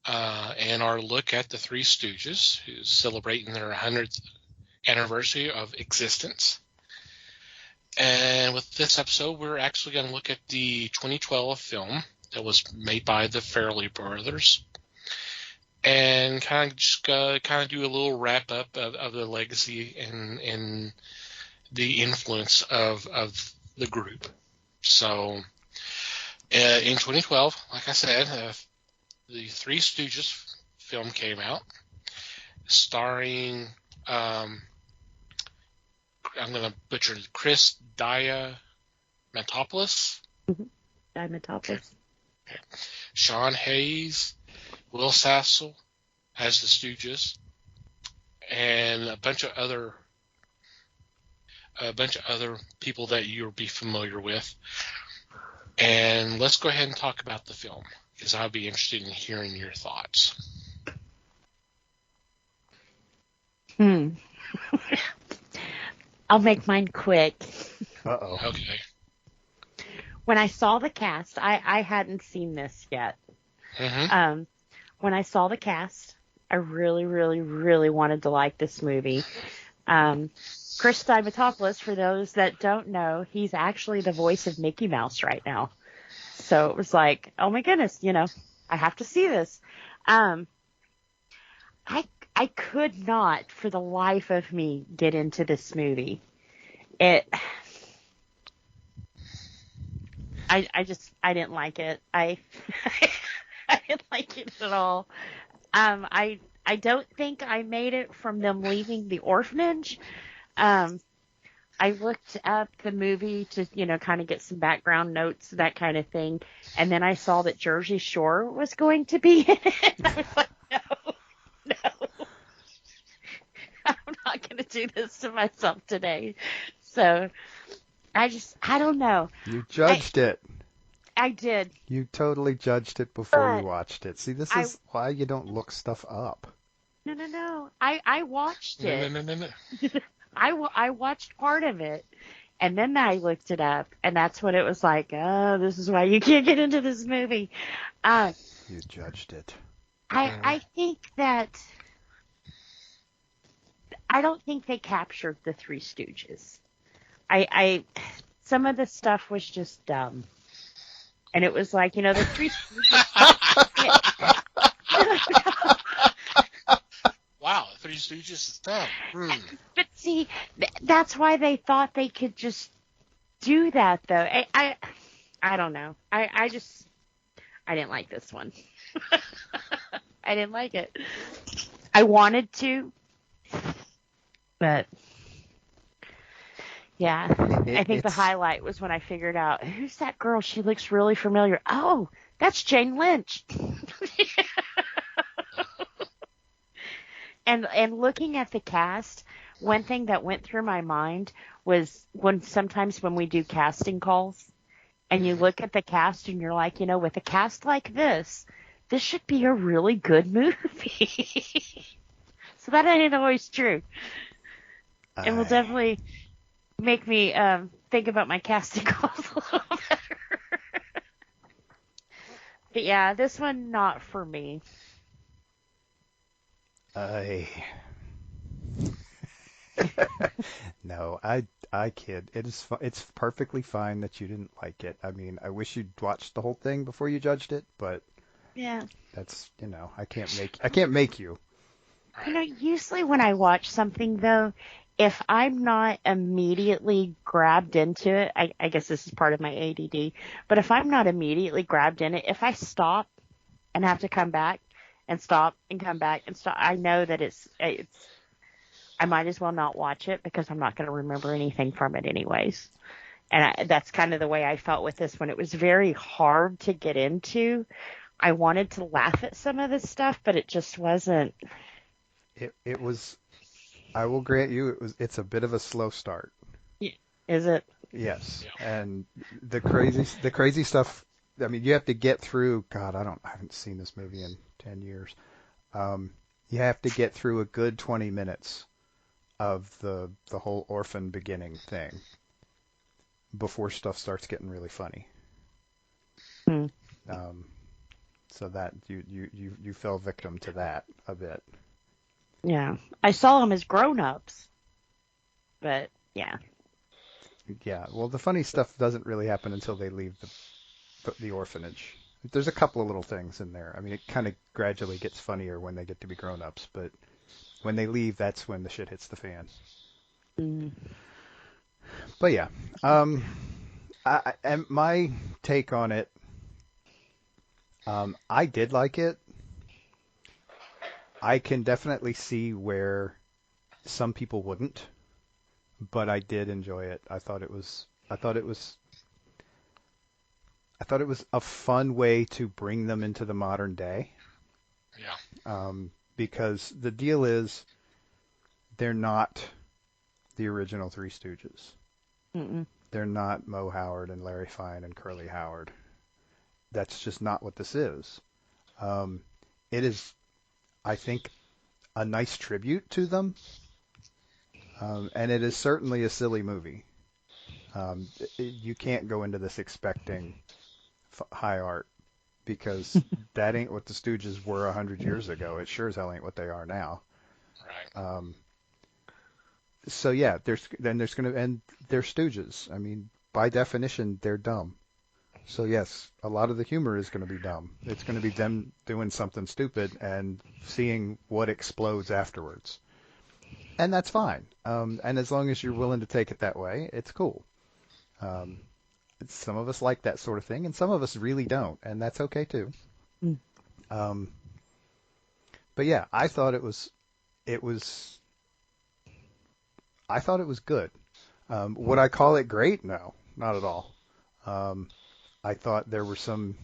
and our look at the Three Stooges, who's celebrating their 100th anniversary of existence. And with this episode, we're actually going to look at the 2012 film that was made by the Farrelly brothers, and kind of do a little wrap up of the legacy and the influence of the group. So, in 2012, like I said, the Three Stooges film came out, starring I'm going to butcher it, Chris Diamantopoulos, Diamantopoulos. Sean Hayes, Will Sassel as the Stooges, and a bunch of other people that you'll be familiar with. And let's go ahead and talk about the film, because I'll be interested in hearing your thoughts. I'll make mine quick. Uh-oh. Okay. When I saw the cast, I hadn't seen this yet. Mm-hmm. When I saw the cast, I really, really, really wanted to like this movie. Chris Diamantopoulos, for those that don't know, he's actually the voice of Mickey Mouse right now. So it was like, oh my goodness, I have to see this. I could not, for the life of me, get into this movie. I didn't like it. I didn't like it at all. I don't think I made it from them leaving the orphanage. I looked up the movie to, kind of get some background notes, that kind of thing. And then I saw that Jersey Shore was going to be in it. I was like, no. I'm not going to do this to myself today. So I don't know. You judged it. I did. You totally judged it before you watched it. See, this is why you don't look stuff up. No. I watched it. No. I watched part of it, and then I looked it up, and that's when it was like, oh, this is why you can't get into this movie. You judged it. I think that I don't think they captured the Three Stooges. Some of the stuff was just dumb. And it was like, the Three Stooges. Wow, Three Stooges is dumb. But see, that's why they thought they could just do that, though. I don't know. I didn't like this one. I didn't like it. I wanted to, but yeah, I think the highlight was when I figured out, who's that girl? She looks really familiar. Oh, that's Jane Lynch. And looking at the cast, one thing that went through my mind was sometimes when we do casting calls and you look at the cast and you're like, with a cast like this should be a really good movie. So that ain't always true. And will definitely make me think about my casting calls a little better. But yeah, this one, not for me. No, I kid. It's perfectly fine that you didn't like it. I mean, I wish you'd watched the whole thing before you judged it, but yeah, that's, I can't make you. Usually when I watch something though, if I'm not immediately grabbed into it, I guess this is part of my ADD, but if I'm not immediately grabbed in it, if I stop and have to come back and stop and come back and stop, I know that it's I might as well not watch it because I'm not going to remember anything from it anyways. And that's kind of the way I felt with this one. It was very hard to get into. I wanted to laugh at some of this stuff, but it just wasn't. It was, I will grant you, it's a bit of a slow start. Is it? Yes. Yeah. And the crazy stuff, I mean, you have to get through, God, I haven't seen this movie in 10 years. You have to get through a good 20 minutes of the whole orphan beginning thing before stuff starts getting really funny. So that you fell victim to that a bit. Yeah, I saw them as grown-ups, but yeah. Yeah, well, the funny stuff doesn't really happen until they leave the orphanage. There's a couple of little things in there. I mean, it kind of gradually gets funnier when they get to be grown-ups, but when they leave, that's when the shit hits the fan. But yeah, and my take on it, I did like it. I can definitely see where some people wouldn't, but I did enjoy it. I thought it was a fun way to bring them into the modern day. Yeah. Because the deal is, they're not the original Three Stooges. Mm-mm. They're not Moe Howard and Larry Fine and Curly Howard. That's just not what this is. It is, I think, a nice tribute to them. And it is certainly a silly movie. You can't go into this expecting high art, because that ain't what the Stooges were 100 years ago. It sure as hell ain't what they are now. Right. So yeah, they're Stooges. I mean, by definition, they're dumb. So yes, a lot of the humor is going to be dumb. It's going to be them doing something stupid and seeing what explodes afterwards. And that's fine. And as long as you're willing to take it that way, it's cool. Some of us like that sort of thing, and some of us really don't, and that's okay too. But yeah, I thought it was good. Would I call it great? No, not at all. I thought there were some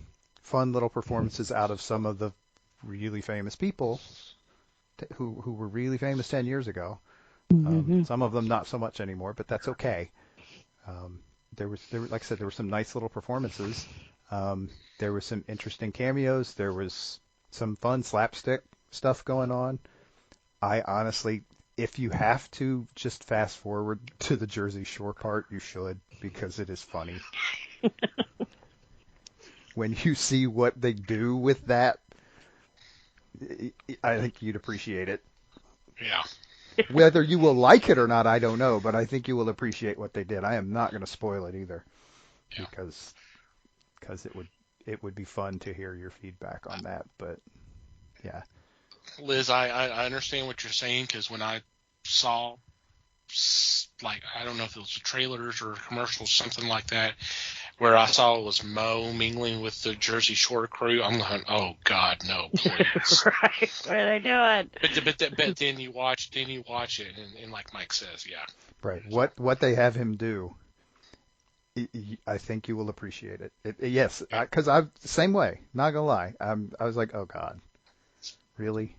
fun little performances out of some of the really famous people who were really famous 10 years ago. Some of them not so much anymore, but that's okay. There were, like I said, there were some nice little performances. There were some interesting cameos. There was some fun slapstick stuff going on. I honestly, if you have to just fast forward to the Jersey Shore part, you should, because it is funny. When you see what they do with that, I think you'd appreciate it. Yeah. Whether you will like it or not, I don't know, but I think you will appreciate what they did. I am not going to spoil it either, because it would be fun to hear your feedback on that. But yeah, Liz, I understand what you're saying, because when I saw, like, I don't know if it was trailers or commercials, something like that, where I saw it was Mo mingling with the Jersey Shore crew, I'm going, oh God, no, please. Right. What are they doing? But then you watch it, and like Mike says, yeah. right. What they have him do, I think you will appreciate it. Yes, because I'm the same way. Not gonna lie, I was like, oh God, really,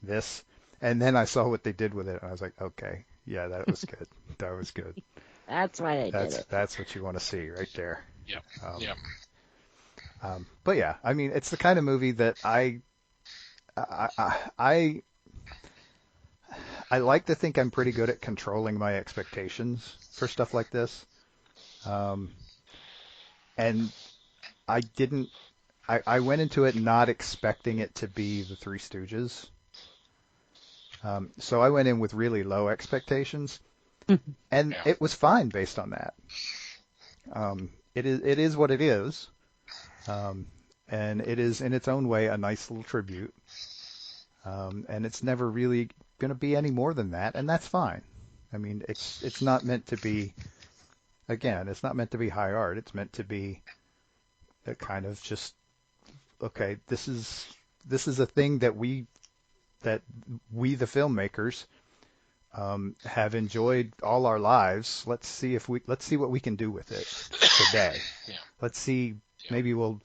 this? And then I saw what they did with it, and I was like, okay, yeah, that was good. That was good. That's why they did it. That's what you want to see right there. Yep. Yep. But yeah, I mean, it's the kind of movie that I like to think I'm pretty good at controlling my expectations for stuff like this. And I went into it not expecting it to be the Three Stooges. So I went in with really low expectations, and it was fine based on that. It is what it is. And it is in its own way a nice little tribute. And it's never really going to be any more than that, and that's fine. I mean, it's not meant to be, again, it's not meant to be high art. It's meant to be a kind of just, okay, this is a thing that we the filmmakers have enjoyed all our lives. Let's see what we can do with it today. Yeah. Let's see. Maybe we'll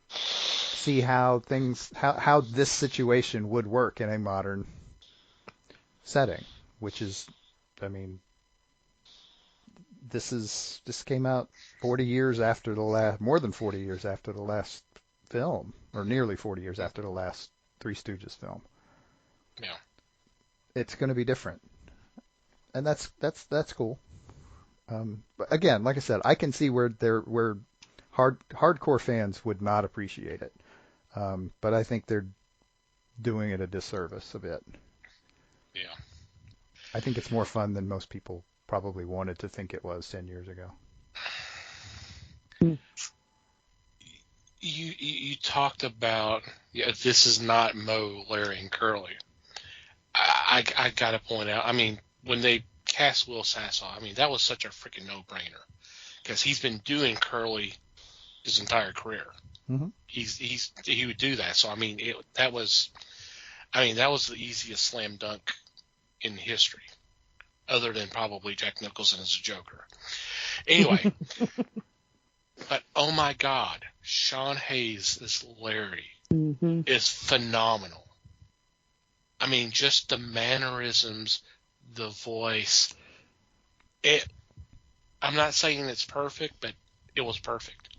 see how this situation would work in a modern setting, which is, I mean, this came out 40 years after more than 40 years after the last film, or nearly 40 years after the last Three Stooges film. Yeah. It's going to be different, and that's cool. But again, like I said, I can see where hardcore fans would not appreciate it. But I think they're doing it a disservice a bit. Yeah. I think it's more fun than most people probably wanted to think it was 10 years ago. You talked about, this is not Mo, Larry, and Curly. I got to point out, I mean, when they cast Will Sassoon, I mean, that was such a freaking no-brainer, because he's been doing Curly his entire career. Mm-hmm. He would do that. So I mean, that was the easiest slam dunk in history, other than probably Jack Nicholson as a Joker. Anyway, but oh my God, Sean Hayes as Larry is phenomenal. I mean, just the mannerisms, the voice. I'm not saying it's perfect, but it was perfect.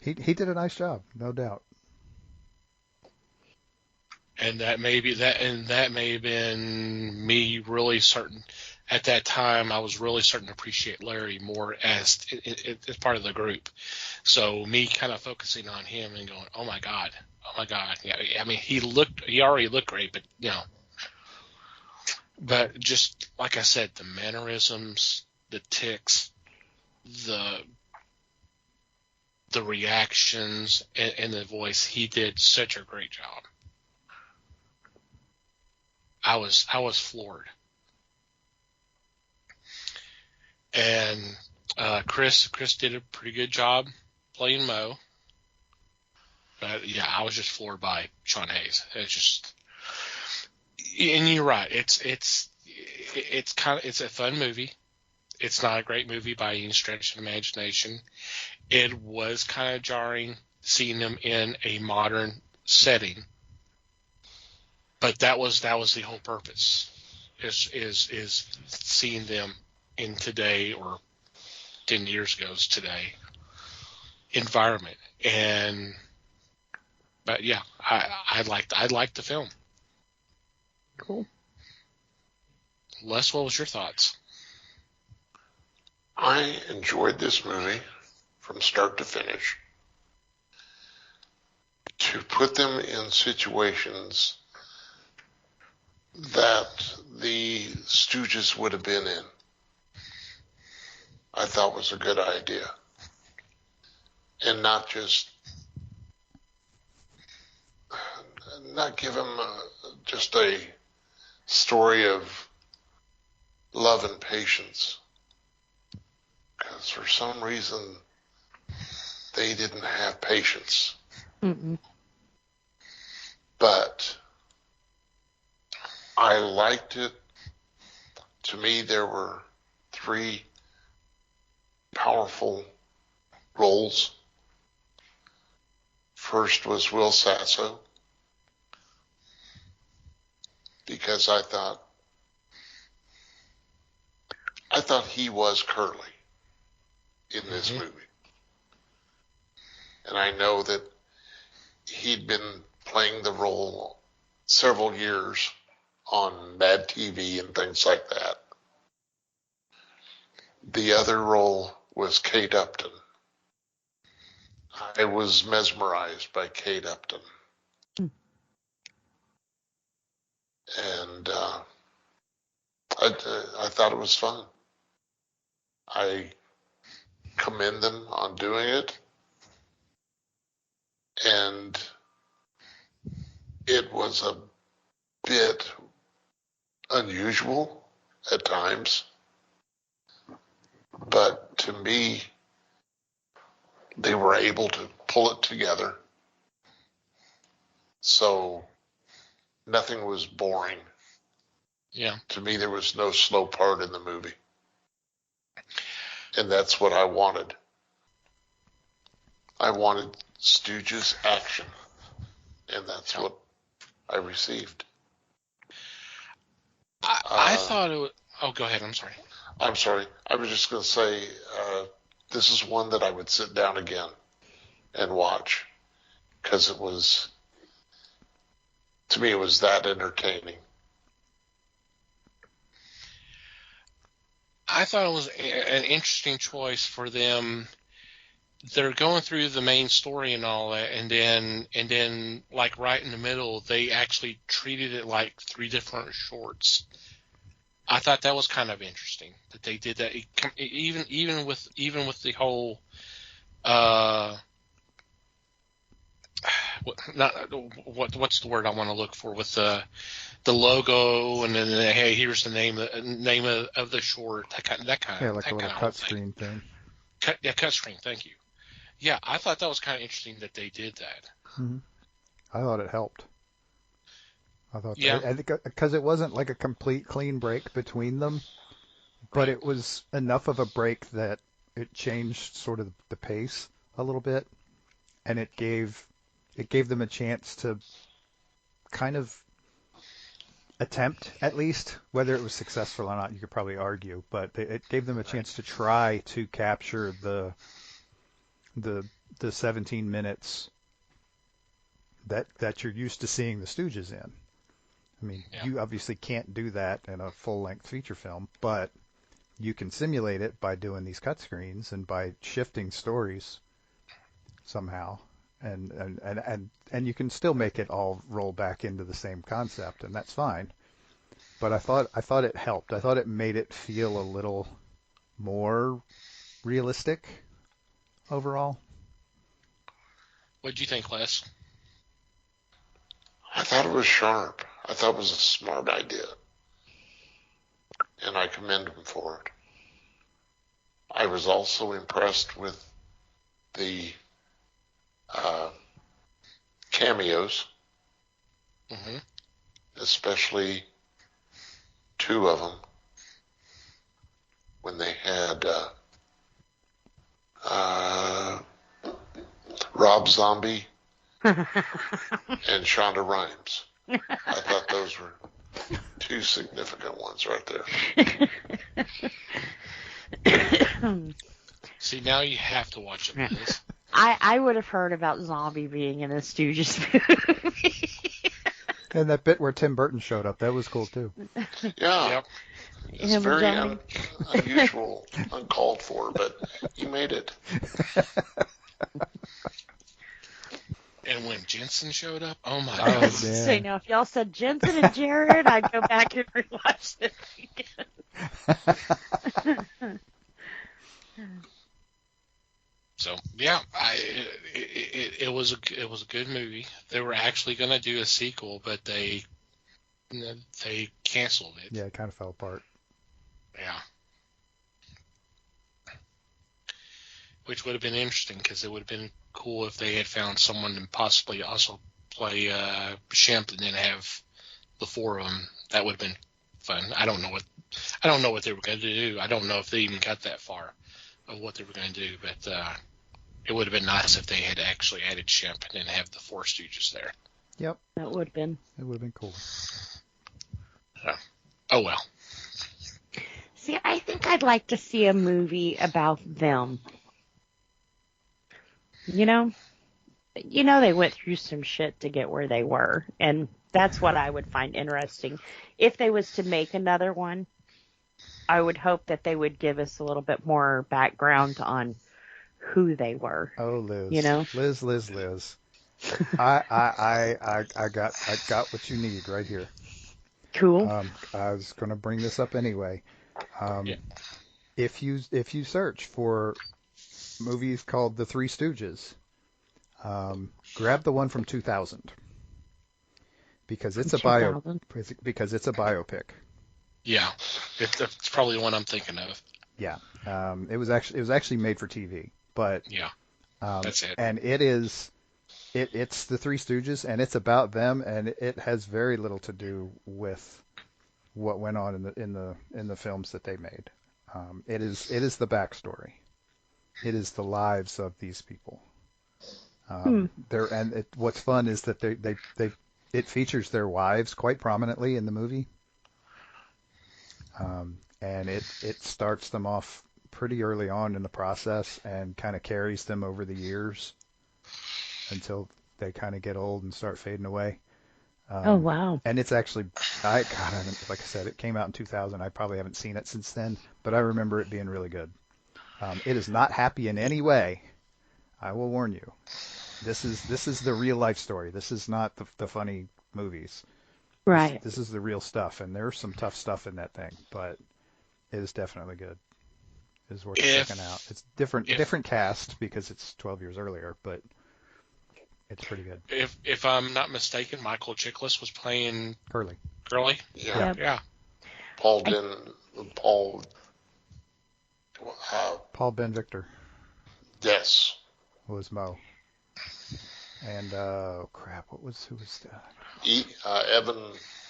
He did a nice job, no doubt. And that may have been me really certain at that time. I was really starting to appreciate Larry more as part of the group. So me kind of focusing on him and going, oh my God. Yeah, I mean, he already looked great, but but just like I said, the mannerisms, the tics, the reactions, and the voice, he did such a great job. I was floored. And Chris did a pretty good job playing Mo. But yeah, I was just floored by Sean Hayes. It's just, and you're right. It's a fun movie. It's not a great movie by any stretch of the imagination. It was kind of jarring seeing them in a modern setting, but that was the whole purpose. Is seeing them in today, or 10 years ago's today environment. But yeah, I liked the film. Cool. Les, what was your thoughts? I enjoyed this movie from start to finish. To put them in situations that the Stooges would have been in, I thought was a good idea. and not give him just a story of love and patience. Because for some reason, they didn't have patience. Mm-mm. But I liked it. To me, there were 3 powerful roles. First was Will Sasso, because I thought he was Curly in this movie. And I know that he'd been playing the role several years on Mad TV and things like that. The other role was Kate Upton. I was mesmerized by Kate Upton. And I thought it was fun. I commend them on doing it. And it was a bit unusual at times. But to me, they were able to pull it together. So nothing was boring. Yeah. To me, there was no slow part in the movie. And that's what I wanted. I wanted Stooges action. And that's what I received. I thought it was... Oh, go ahead. I'm sorry. I'm sorry. I was just going to say, this is one that I would sit down again and watch. Because it was, to me, it was that entertaining. I thought it was an interesting choice for them. They're going through the main story and all that, and then like right in the middle, they actually treated it like 3 different shorts. I thought that was kind of interesting that they did that. Even with the whole what's the word I want to look for, with the logo, and then hey, here's the name of the short. That kind Yeah, of like a little cut screen thing. Cut screen. Thank you. Yeah, I thought that was kind of interesting that they did that. Mm-hmm. I thought it helped. I Yeah. think because it wasn't like a complete clean break between them, but it was enough of a break that it changed sort of the pace a little bit, and it gave them a chance to kind of attempt, at least, whether it was successful or not, you could probably argue, but it gave them a chance to try to capture the 17 minutes that you're used to seeing the Stooges in. I mean, you obviously can't do that in a full-length feature film, but you can simulate it by doing these cut screens and by shifting stories somehow, and you can still make it all roll back into the same concept, and that's fine. But I thought it helped. I thought it made it feel a little more realistic overall. What did you think, Les? I thought it was sharp. I thought it was a smart idea. And I commend them for it. I was also impressed with the cameos, especially 2 of them, when they had Rob Zombie and Shonda Rhimes. I thought those were 2 significant ones right there. See, now you have to watch it, Liz. I would have heard about Zombie being in a Stooges movie. And that bit where Tim Burton showed up, that was cool too. Yeah. Yep. It's very unusual, uncalled for, but you made it. And when Jensen showed up, oh my God. God. So now, if y'all said Jensen and Jared, I'd go back and rewatch this again. So, yeah, it was a good movie. They were actually going to do a sequel, but they canceled it. Yeah, it kind of fell apart. Yeah. Which would have been interesting because it would have been cool if they had found someone to possibly also play Shemp and then have the four of them. That would have been fun. I don't know what they were going to do. I don't know if they even got that far of what they were going to do, but it would have been nice if they had actually added Shemp and then have the four Stooges there. Yep. That would have been. It would have been cool. Oh well. See, I think I'd like to see a movie about them. You know, they went through some shit to get where they were, and that's what I would find interesting. If they was to make another one, I would hope that they would give us a little bit more background on who they were. Oh, Liz. You know? Liz. I got what you need right here. Cool. I was going to bring this up anyway. Yeah. If you search for movies called The Three Stooges, grab the one from 2000 because it's a biopic. Yeah, it's probably the one I'm thinking of. Yeah, it was actually made for TV, but yeah, that's it. And it's The Three Stooges, and it's about them, and it has very little to do with what went on in the films that they made. It is the backstory. It is the lives of these people. What's fun is that it features their wives quite prominently in the movie. And it starts them off pretty early on in the process and kind of carries them over the years until they kind of get old and start fading away. Oh, wow. And it's actually, like I said, it came out in 2000. I probably haven't seen it since then, but I remember it being really good. It is not happy in any way. I will warn you. This is the real life story. This is not the funny movies. Right. This is the real stuff, and there's some tough stuff in that thing, but it is definitely good. It is worth checking out. It's different cast because it's 12 years earlier, but it's pretty good. If I'm not mistaken, Michael Chiklis was playing Curly. Yeah. Yeah. Paul Ben Victor. Yes. Was Mo. And who was that?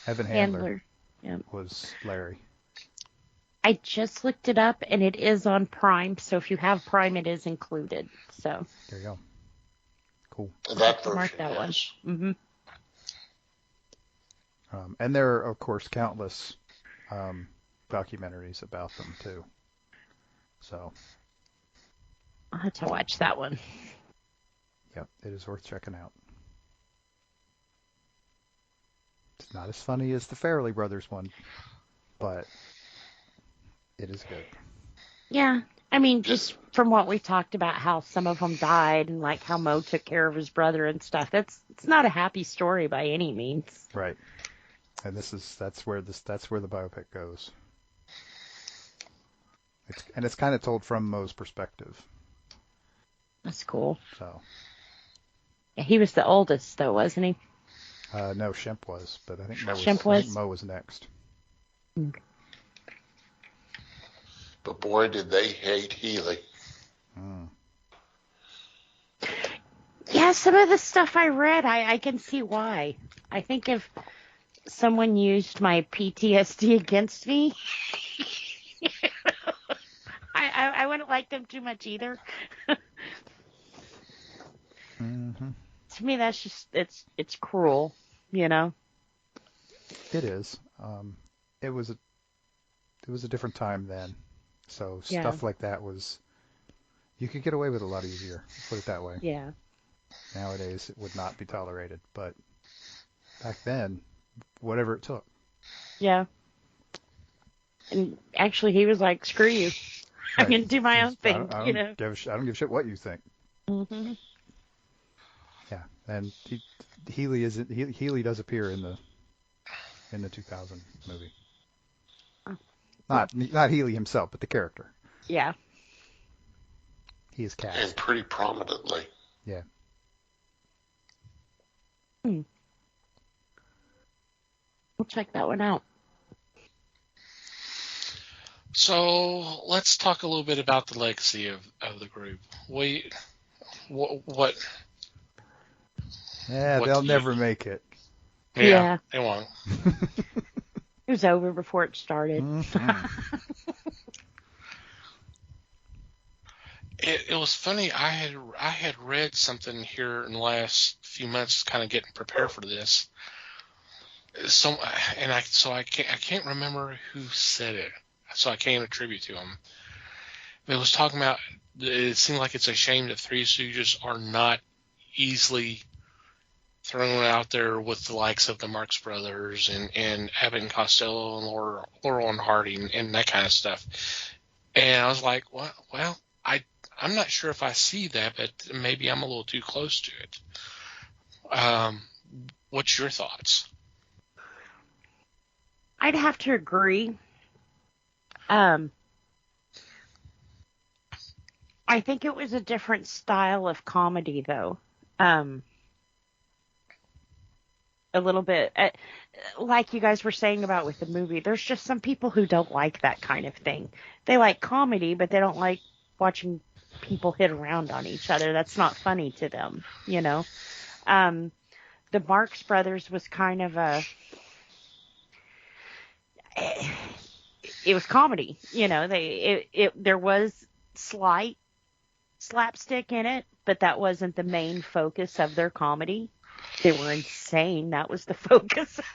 Evan Handler. Yep. Was Larry. I just looked it up, and it is on Prime. So if you have Prime, it is included. So there you go. Cool. That version. Mark that one. Mm-hmm. And there are, of course, countless documentaries about them too. So I'll have to watch that one. Yep, it is worth checking out. It's not as funny as the Farrelly Brothers one, but it is good. Yeah. I mean, just from what we talked about, how some of them died and like how Mo took care of his brother and stuff. It's not a happy story by any means. Right. And that's where the biopic goes. It's kind of told from Mo's perspective. That's cool. So. Yeah, he was the oldest, though, wasn't he? No, Shemp was, but I think Mo was next. Okay. But boy, did they hate Healy. Yeah, some of the stuff I read, I can see why. I think if someone used my PTSD against me, I wouldn't like them too much either. Mm-hmm. To me, that's just it's cruel, you know. It is. It was a different time then, so stuff like that you could get away with a lot easier. Let's put it that way. Yeah. Nowadays, it would not be tolerated, but back then, whatever it took. Yeah. And actually, he was like, "Screw you! I'm Right. gonna do my own thing." I don't you know. give a shit what you think. Mm-hmm. Yeah, and Healy does appear in the 2000 movie. Oh. Not Healy himself, but the character. Yeah. He is cast. And pretty prominently. Yeah. We'll check that one out. So let's talk a little bit about the legacy of the group. What Yeah, What they'll do you- never make it. Yeah. They won't. It was over before it started. Mhm. It was funny. I had read something here in the last few months, kind of getting prepared for this. I can't remember who said it, so I can't attribute to him. It was talking about. It seemed like it's a shame that Three Stooges are not easily thrown out there with the likes of the Marx Brothers and Abbott and Costello and Laurel and Hardy and that kind of stuff. And I was like, well, I'm not sure if I see that, but maybe I'm a little too close to it. What's your thoughts? I'd have to agree. I think it was a different style of comedy, though. A little bit, like you guys were saying about with the movie, there's just some people who don't like that kind of thing. They like comedy, but they don't like watching people hit around on each other. That's not funny to them, you know. The Marx Brothers was kind of it was comedy, you know. There was slight slapstick in it, but that wasn't the main focus of their comedy. They were insane. That was the focus of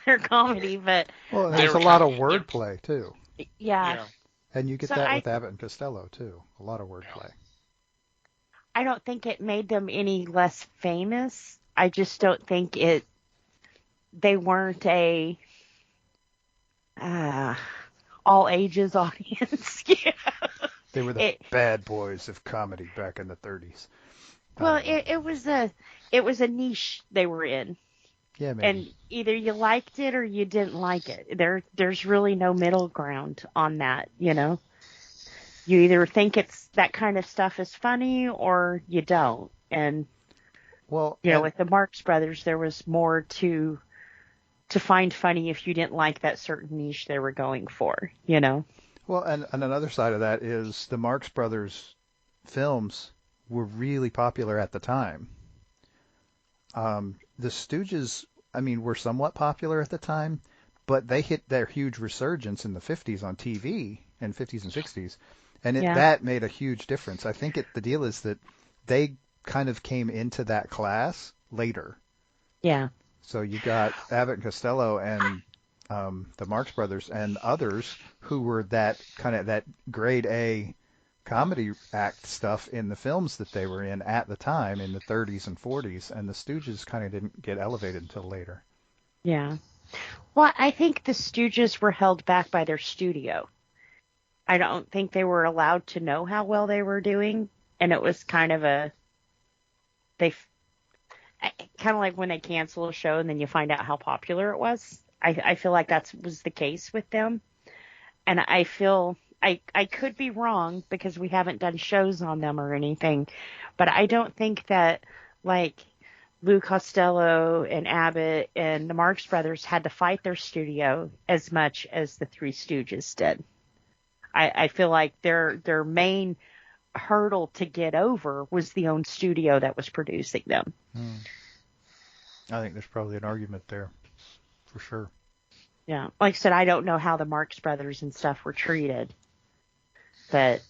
their comedy. But Well, They there's were a lot of kind wordplay too, yeah, and you get So that with Abbott and Costello too. A lot of wordplay. I don't think it made them any less famous. I just don't think they weren't a all ages audience. Yeah. They were the bad boys of comedy back in the 30s. Well, it was a niche they were in. Yeah, maybe. And either you liked it or you didn't like it. There's really no middle ground on that, you know. You either think it's that kind of stuff is funny or you don't. And Well, you know, with the Marx Brothers, there was more to find funny if you didn't like that certain niche they were going for, you know. Well, and another side of that is the Marx Brothers films were really popular at the time. The Stooges, I mean, were somewhat popular at the time, but they hit their huge resurgence in the 50s on TV and 50s and 60s, and that made a huge difference. I think the deal is that they kind of came into that class later. Yeah. So you got Abbott and Costello and the Marx Brothers and others who were that kind of that grade A comedy act stuff in the films that they were in at the time in the 30s and 40s, and the Stooges kind of didn't get elevated until later. Yeah. Well, I think the Stooges were held back by their studio. I don't think they were allowed to know how well they were doing, and it was kind of kind of like when they cancel a show and then you find out how popular it was. I feel like that was the case with them, and I feel I could be wrong because we haven't done shows on them or anything, but I don't think that like Lou Costello and Abbott and the Marx Brothers had to fight their studio as much as the Three Stooges did. I feel like their main hurdle to get over was the own studio that was producing them. I think there's probably an argument there, for sure. Yeah, like I said, I don't know how the Marx Brothers and stuff were treated, but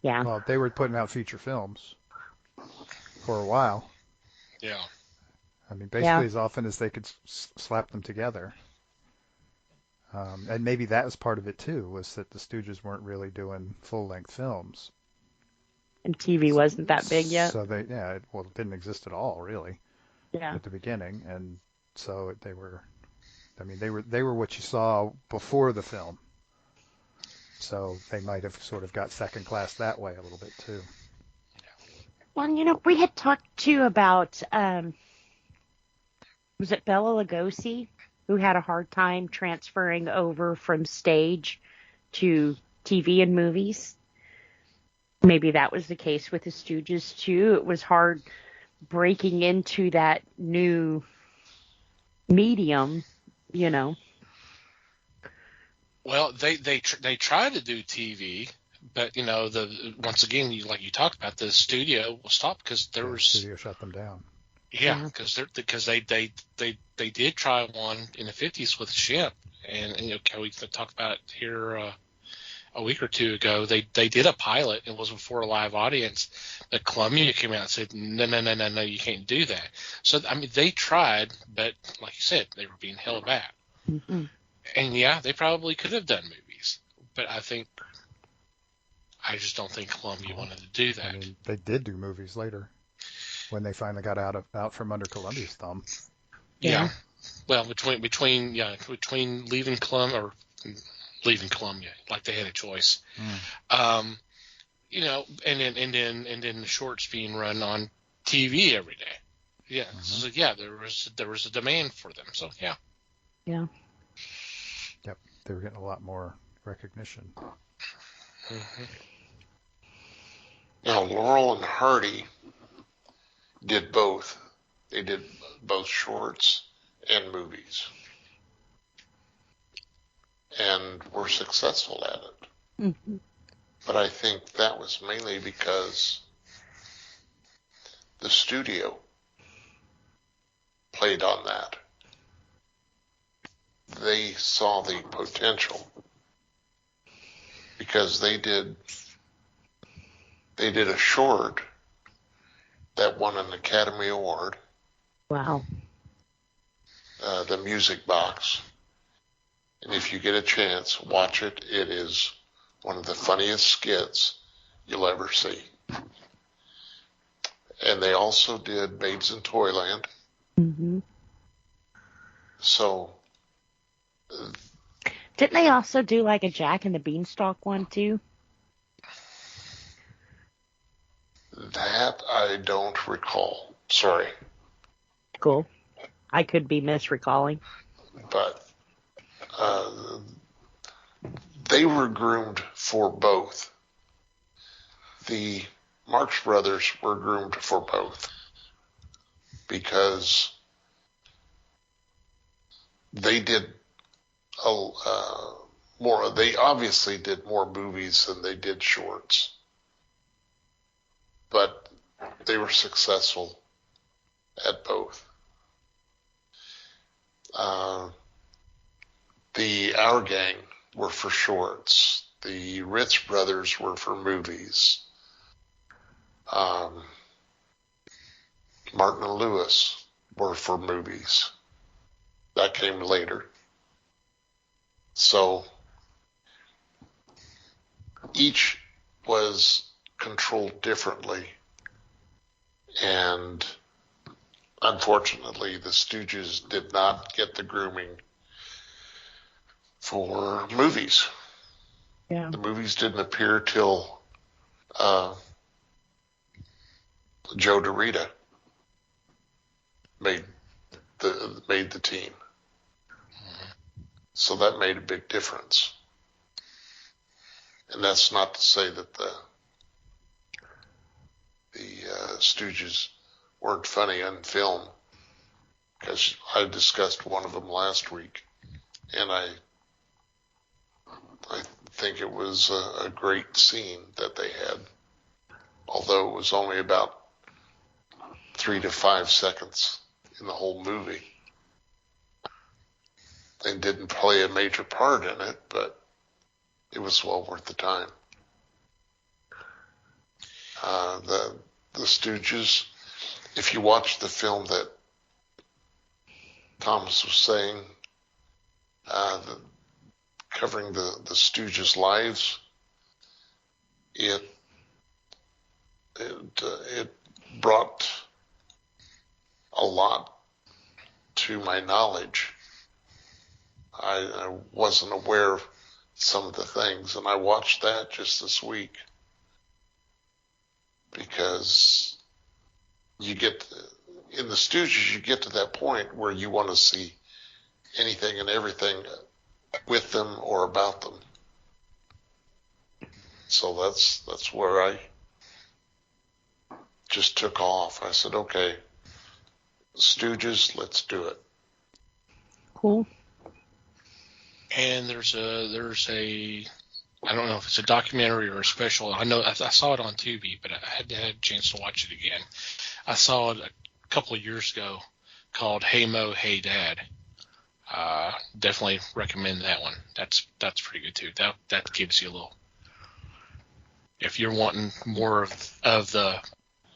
yeah. Well, they were putting out feature films for a while. Yeah. I mean, basically as often as they could slap them together. And maybe that was part of it too, was that the Stooges weren't really doing full-length films. And TV wasn't that big yet. So it didn't exist at all, really, at the beginning, and so they were what you saw before the film. So they might have sort of got second class that way a little bit too. Well, you know, we had talked too about was it Bela Lugosi who had a hard time transferring over from stage to TV and movies? maybe that was the case with the Stooges too. It was hard breaking into that new medium, you know. Well, they tried to do TV, but once again, like you talked about, the studio was stopped because there was studio shut them down. Yeah, because they did try one in the 50s with Shemp, and we talked about it here a week or two ago. They did a pilot. It was before a live audience. But Columbia came out and said, no, you can't do that. So I mean, they tried, but like you said, they were being held back. Mm-hmm. And yeah, they probably could have done movies, but I just don't think Columbia wanted to do that. I mean, they did do movies later when they finally got out from under Columbia's thumb. Yeah. Well, between leaving Columbia, like they had a choice. And then the shorts being run on TV every day. Yeah. Mm-hmm. So yeah, there was a demand for them. So yeah. Yeah. Yep. They were getting a lot more recognition. Mm-hmm. Now, Laurel and Hardy did both. They did both shorts and movies, and were successful at it. Mm-hmm. But I think that was mainly because the studio played on that. They saw the potential because they did a short that won an Academy Award. Wow. The Music Box. And if you get a chance, watch it. It is one of the funniest skits you'll ever see. And they also did Babes in Toyland. Mm-hmm. So. Didn't they also do like a Jack and the Beanstalk one too? That I don't recall. Sorry. Cool. I could be misrecalling. But they were groomed for both. The Marx Brothers were groomed for both because they did more. They obviously did more movies than they did shorts, but they were successful at both. The Our Gang were for shorts. The Ritz Brothers were for movies. Martin and Lewis were for movies. That came later. So each was controlled differently. And unfortunately, the Stooges did not get the grooming for movies. Yeah. The movies didn't appear till Joe DeRita made the team. So that made a big difference. And that's not to say that the Stooges weren't funny on film, because I discussed one of them last week, and I think it was a great scene that they had, although it was only about 3 to 5 seconds in the whole movie. And didn't play a major part in it, but it was well worth the time. The Stooges, if you watch the film that Thomas was saying, covering the Stooges' lives, it brought a lot to my knowledge. I wasn't aware of some of the things, and I watched that just this week because in the Stooges, you get to that point where you want to see anything and everything with them or about them. So that's where I just took off. I said, okay, Stooges, let's do it. Cool. And there's a I don't know if it's a documentary or a special. I know I saw it on Tubi, but I hadn't had a chance to watch it again. I saw it a couple of years ago called Hey Mo, Hey Dad. Definitely recommend that one. That's pretty good too. That gives you a little. If you're wanting more of the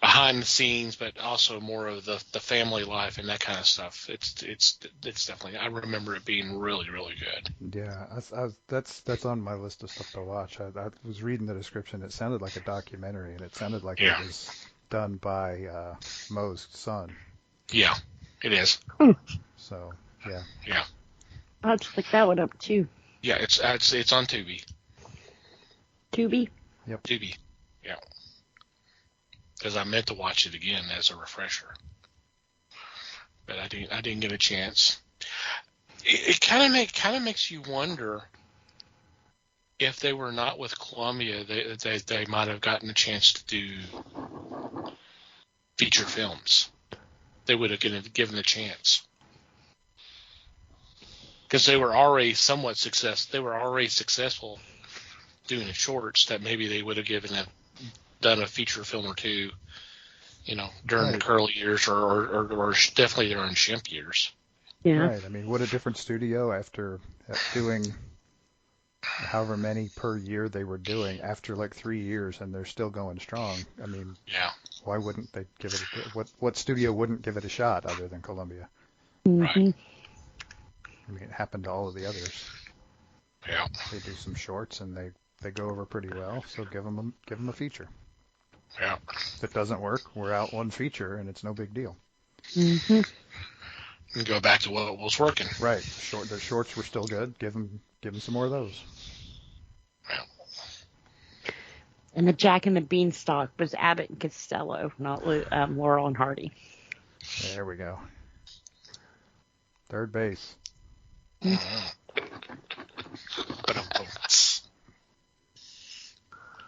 behind the scenes, but also more of the family life and that kind of stuff, it's definitely. I remember it being really, really good. Yeah, that's on my list of stuff to watch. I was reading the description. It sounded like a documentary, and it sounded like it was done by Mo's son. Yeah, it is. So yeah. Yeah. I'll just look that one up too. Yeah, it's on Tubi. Tubi. Yep. Tubi. Yeah. Because I meant to watch it again as a refresher, but I didn't get a chance. It kind of makes you wonder if they were not with Columbia, they might have gotten a chance to do feature films. They would have given a chance because they were already somewhat successful. They were already successful doing the shorts. That maybe they would have done a feature film or two, during the Curly years or definitely during Shemp years. Yeah. Right. I mean, what a different studio after doing however many per year they were doing after like 3 years, and they're still going strong. I mean, Yeah. Why wouldn't they give it what studio wouldn't give it a shot other than Columbia? Mm-hmm. Right. I mean, it happened to all of the others. Yeah. They do some shorts and they go over pretty well, so give them a feature. Yeah. If it doesn't work, we're out one feature and it's no big deal. Mm-hmm. And go back to what was working. Right. The shorts were still good. Give them some more of those. Yeah. And the Jack and the Beanstalk was Abbott and Costello, not Laurel and Hardy. There we go. Third base.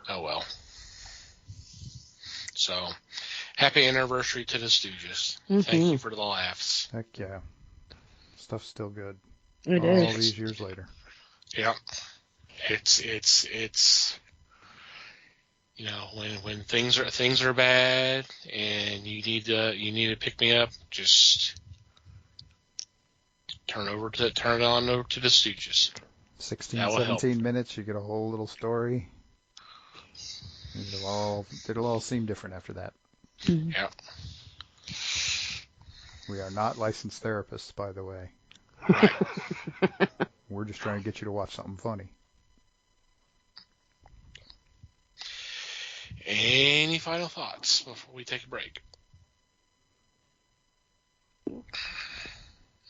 Oh well. So, happy anniversary to the Stooges. Mm-hmm. Thank you for the laughs. Heck yeah. Stuff's still good. It all is. these years later. Yeah. It's when things are bad and you need to pick me up, just turn it on over to the Stooges. 16, That will 17 help. minutes, you get a whole little story. It'll all seem different after that. Mm-hmm. Yeah. We are not licensed therapists, by the way. Right. We're just trying to get you to watch something funny. Any final thoughts before we take a break?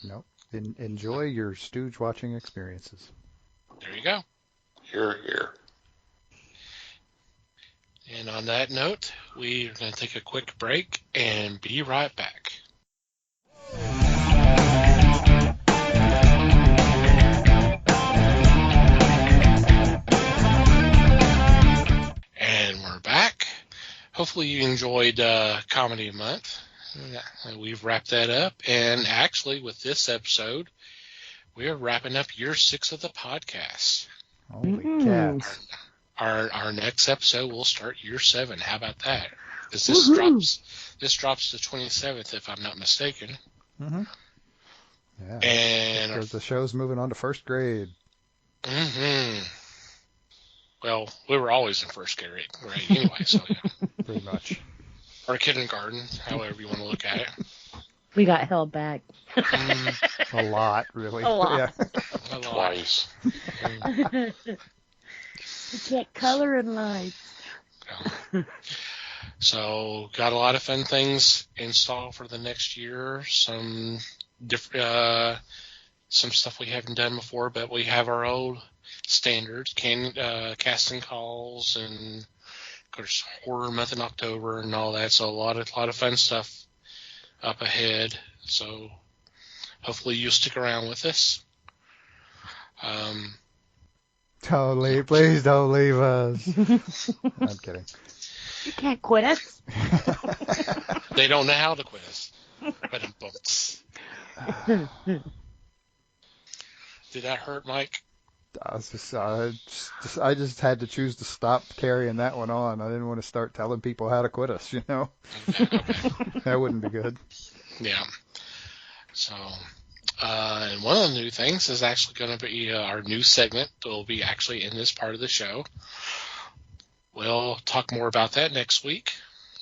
Nope. Enjoy your Stooge watching experiences. There you go. Here. And on that note, we are going to take a quick break and be right back. And we're back. Hopefully you enjoyed Comedy Month. We've wrapped that up. And actually, with this episode, we are wrapping up year 6 of the podcast. Holy Mm-hmm. cats. Our next episode will start year 7. How about that? Because this drops the 27th, if I'm not mistaken. Mm-hmm. Yeah. And Because the show's moving on to first grade. mm-hmm. Well, we were always in first grade anyway, so yeah. Pretty much. Or kindergarten, however you want to look at it. We got held back. A lot, really. A lot. Yeah. A lot. Twice. We can't color in lights. So, got a lot of fun things installed for the next year. Some different, some stuff we haven't done before, but we have our old standards, casting calls, and of course Horror Month in October and all that. So a lot of fun stuff up ahead. So hopefully you'll stick around with us. Please don't leave us. I'm kidding. You can't quit us. They don't know how to quit us. But did that hurt, Mike? I just had to choose to stop carrying that one on. I didn't want to start telling people how to quit us, you know. Okay. That wouldn't be good. Yeah. So, and one of the new things is actually going to be our new segment that will be actually in this part of the show. We'll talk more about that next week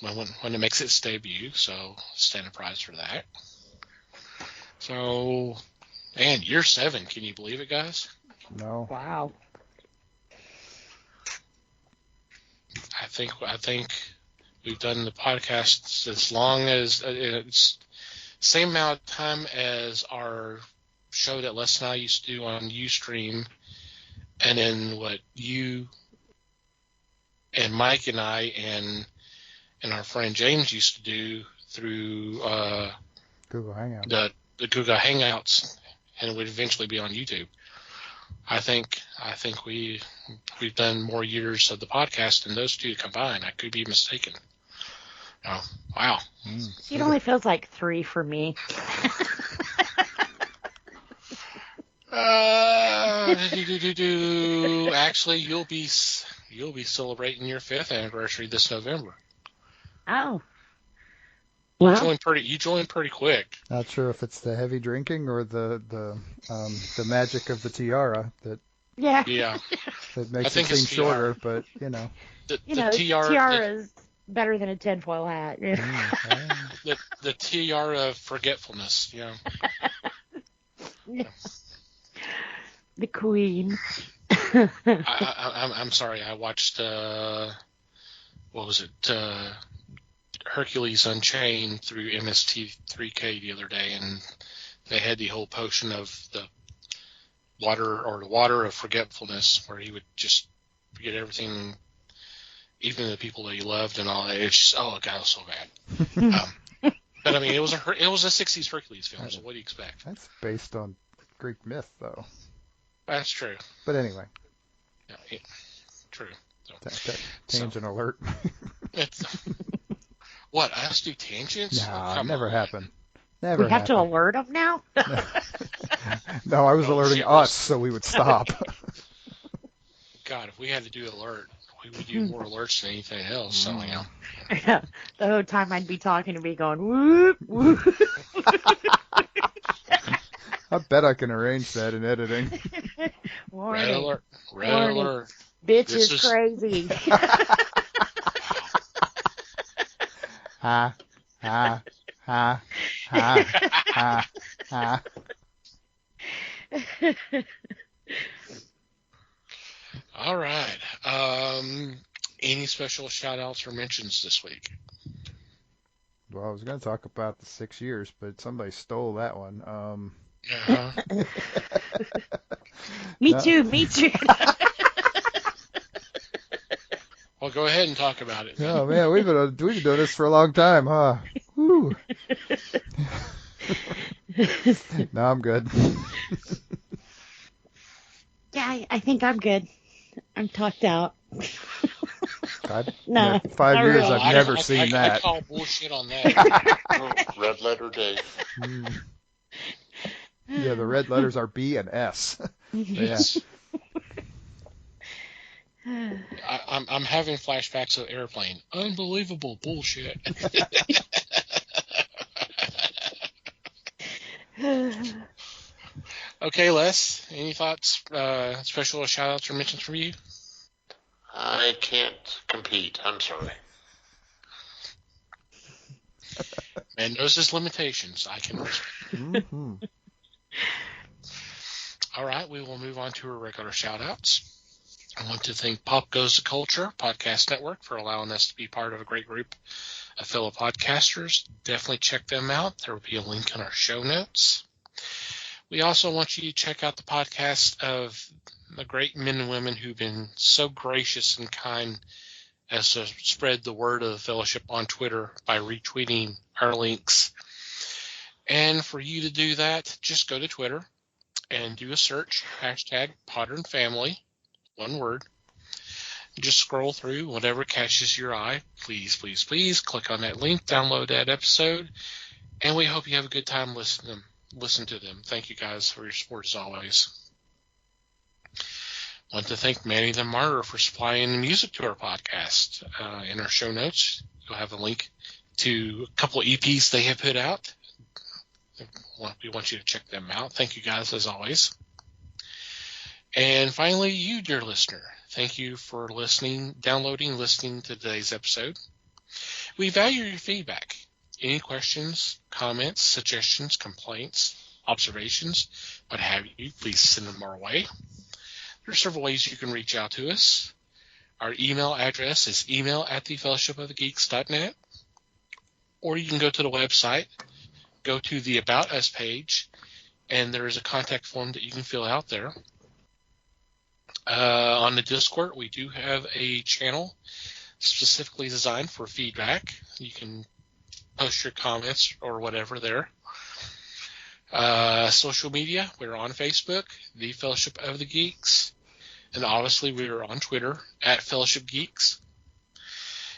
when it makes its debut. So, stand apprised for that. So, man, year 7. Can you believe it, guys? No. Wow. I think we've done the podcast as long as it's same amount of time as our show that Les and I used to do on Ustream, and then what you and Mike and I and our friend James used to do through Google Hangouts. the Google Hangouts, and it would eventually be on YouTube. I think we've done more years of the podcast than those two combined. I could be mistaken. Oh, wow. It only feels like 3 for me. Actually, you'll be celebrating your 5th anniversary this November. Oh. You joined pretty quick. Not sure if it's the heavy drinking or the magic of the tiara that Yeah. that makes it seem shorter, but you know. The tiara is better than a tinfoil hat. The tiara of forgetfulness, you know. The queen. I'm sorry. I watched what was it? Hercules Unchained through MST3K the other day, and they had the whole potion of the water of forgetfulness, where he would just forget everything, even the people that he loved and all that. It's just, oh god, it was so bad. But I mean, it was a 60s Hercules film, so what do you expect? That's based on Greek myth, though. That's true. But anyway. Yeah, true. So, tangent alert. What, us do tangents? No, never happened. We have to alert them now? No, I was alerting us so we would stop. God, if we had to do alert, we would do more alerts than anything else. So, you know. The whole time I'd be talking to me going, whoop, whoop. I bet I can arrange that in editing. Red alert. Red alert. Bitch is crazy. Ha, ha, ha, ha, ha, ha. All right. Any special shout-outs or mentions this week? Well, I was going to talk about the 6 years, but somebody stole that one. Me too. Well, go ahead and talk about it. Oh man, we've been doing this for a long time, huh? Woo. No, I'm good. Yeah, I think I'm good. I'm talked out. No, 5 years, really. I've never seen that. I call bullshit on that. Red letter day. Yeah, the red letters are B and S. Yes. I'm having flashbacks of Airplane. Unbelievable bullshit. Okay, Les, any thoughts, special shout-outs or mentions from you? I can't compete. I'm sorry. Man knows his limitations. I can respect. Mm-hmm. All right, we will move on to our regular shout-outs. I want to thank Pop Goes the Culture Podcast Network for allowing us to be part of a great group of fellow podcasters. Definitely check them out. There will be a link in our show notes. We also want you to check out the podcast of the great men and women who've been so gracious and kind as to spread the word of the fellowship on Twitter by retweeting our links. And for you to do that, just go to Twitter and do a search, hashtag #PodernFamily, one word. Just scroll through whatever catches your eye. Please, please, please click on that link, download that episode, and we hope you have a good time listen to them. Thank you guys for your support as always. I want to thank Manny the Martyr for supplying the music to our podcast. In our show notes, you'll have a link to a couple of EPs they have put out. We want you to check them out. Thank you guys as always. And finally, you, dear listener, thank you for listening to today's episode. We value your feedback. Any questions, comments, suggestions, complaints, observations, what have you, please send them our way. There are several ways you can reach out to us. Our email address is email@thefellowshipofthegeeks.net, or you can go to the website, go to the About Us page, and there is a contact form that you can fill out there. On the Discord, we do have a channel specifically designed for feedback. You can post your comments or whatever there. Social media, we're on Facebook, The Fellowship of the Geeks, and obviously we are on Twitter @Fellowship Geeks.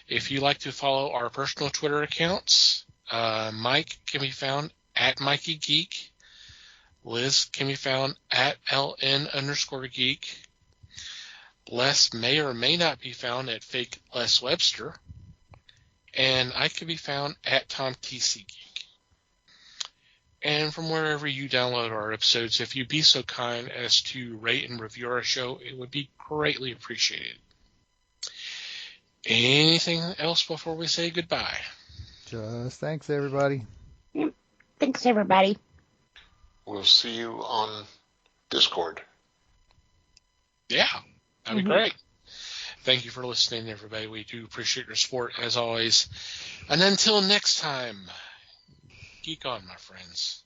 If you like to follow our personal Twitter accounts, Mike can be found @MikeyGeek. Liz can be found @LN_geek. Les may or may not be found at Fake Les Webster. And I can be found @TomTCGeek. And from wherever you download our episodes, if you'd be so kind as to rate and review our show, it would be greatly appreciated. Anything else before we say goodbye? Just thanks, everybody. Thanks, everybody. We'll see you on Discord. Yeah, that'd be great. Thank you for listening, everybody. We do appreciate your support, as always. And until next time, geek on, my friends.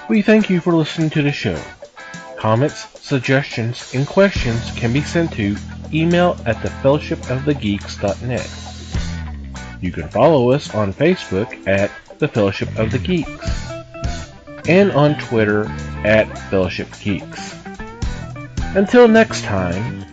We thank you for listening to the show. Comments, suggestions, and questions can be sent to email@thefellowshipofthegeeks.net. You can follow us on Facebook @The Fellowship of the Geeks and on Twitter @Fellowship Geeks. Until next time,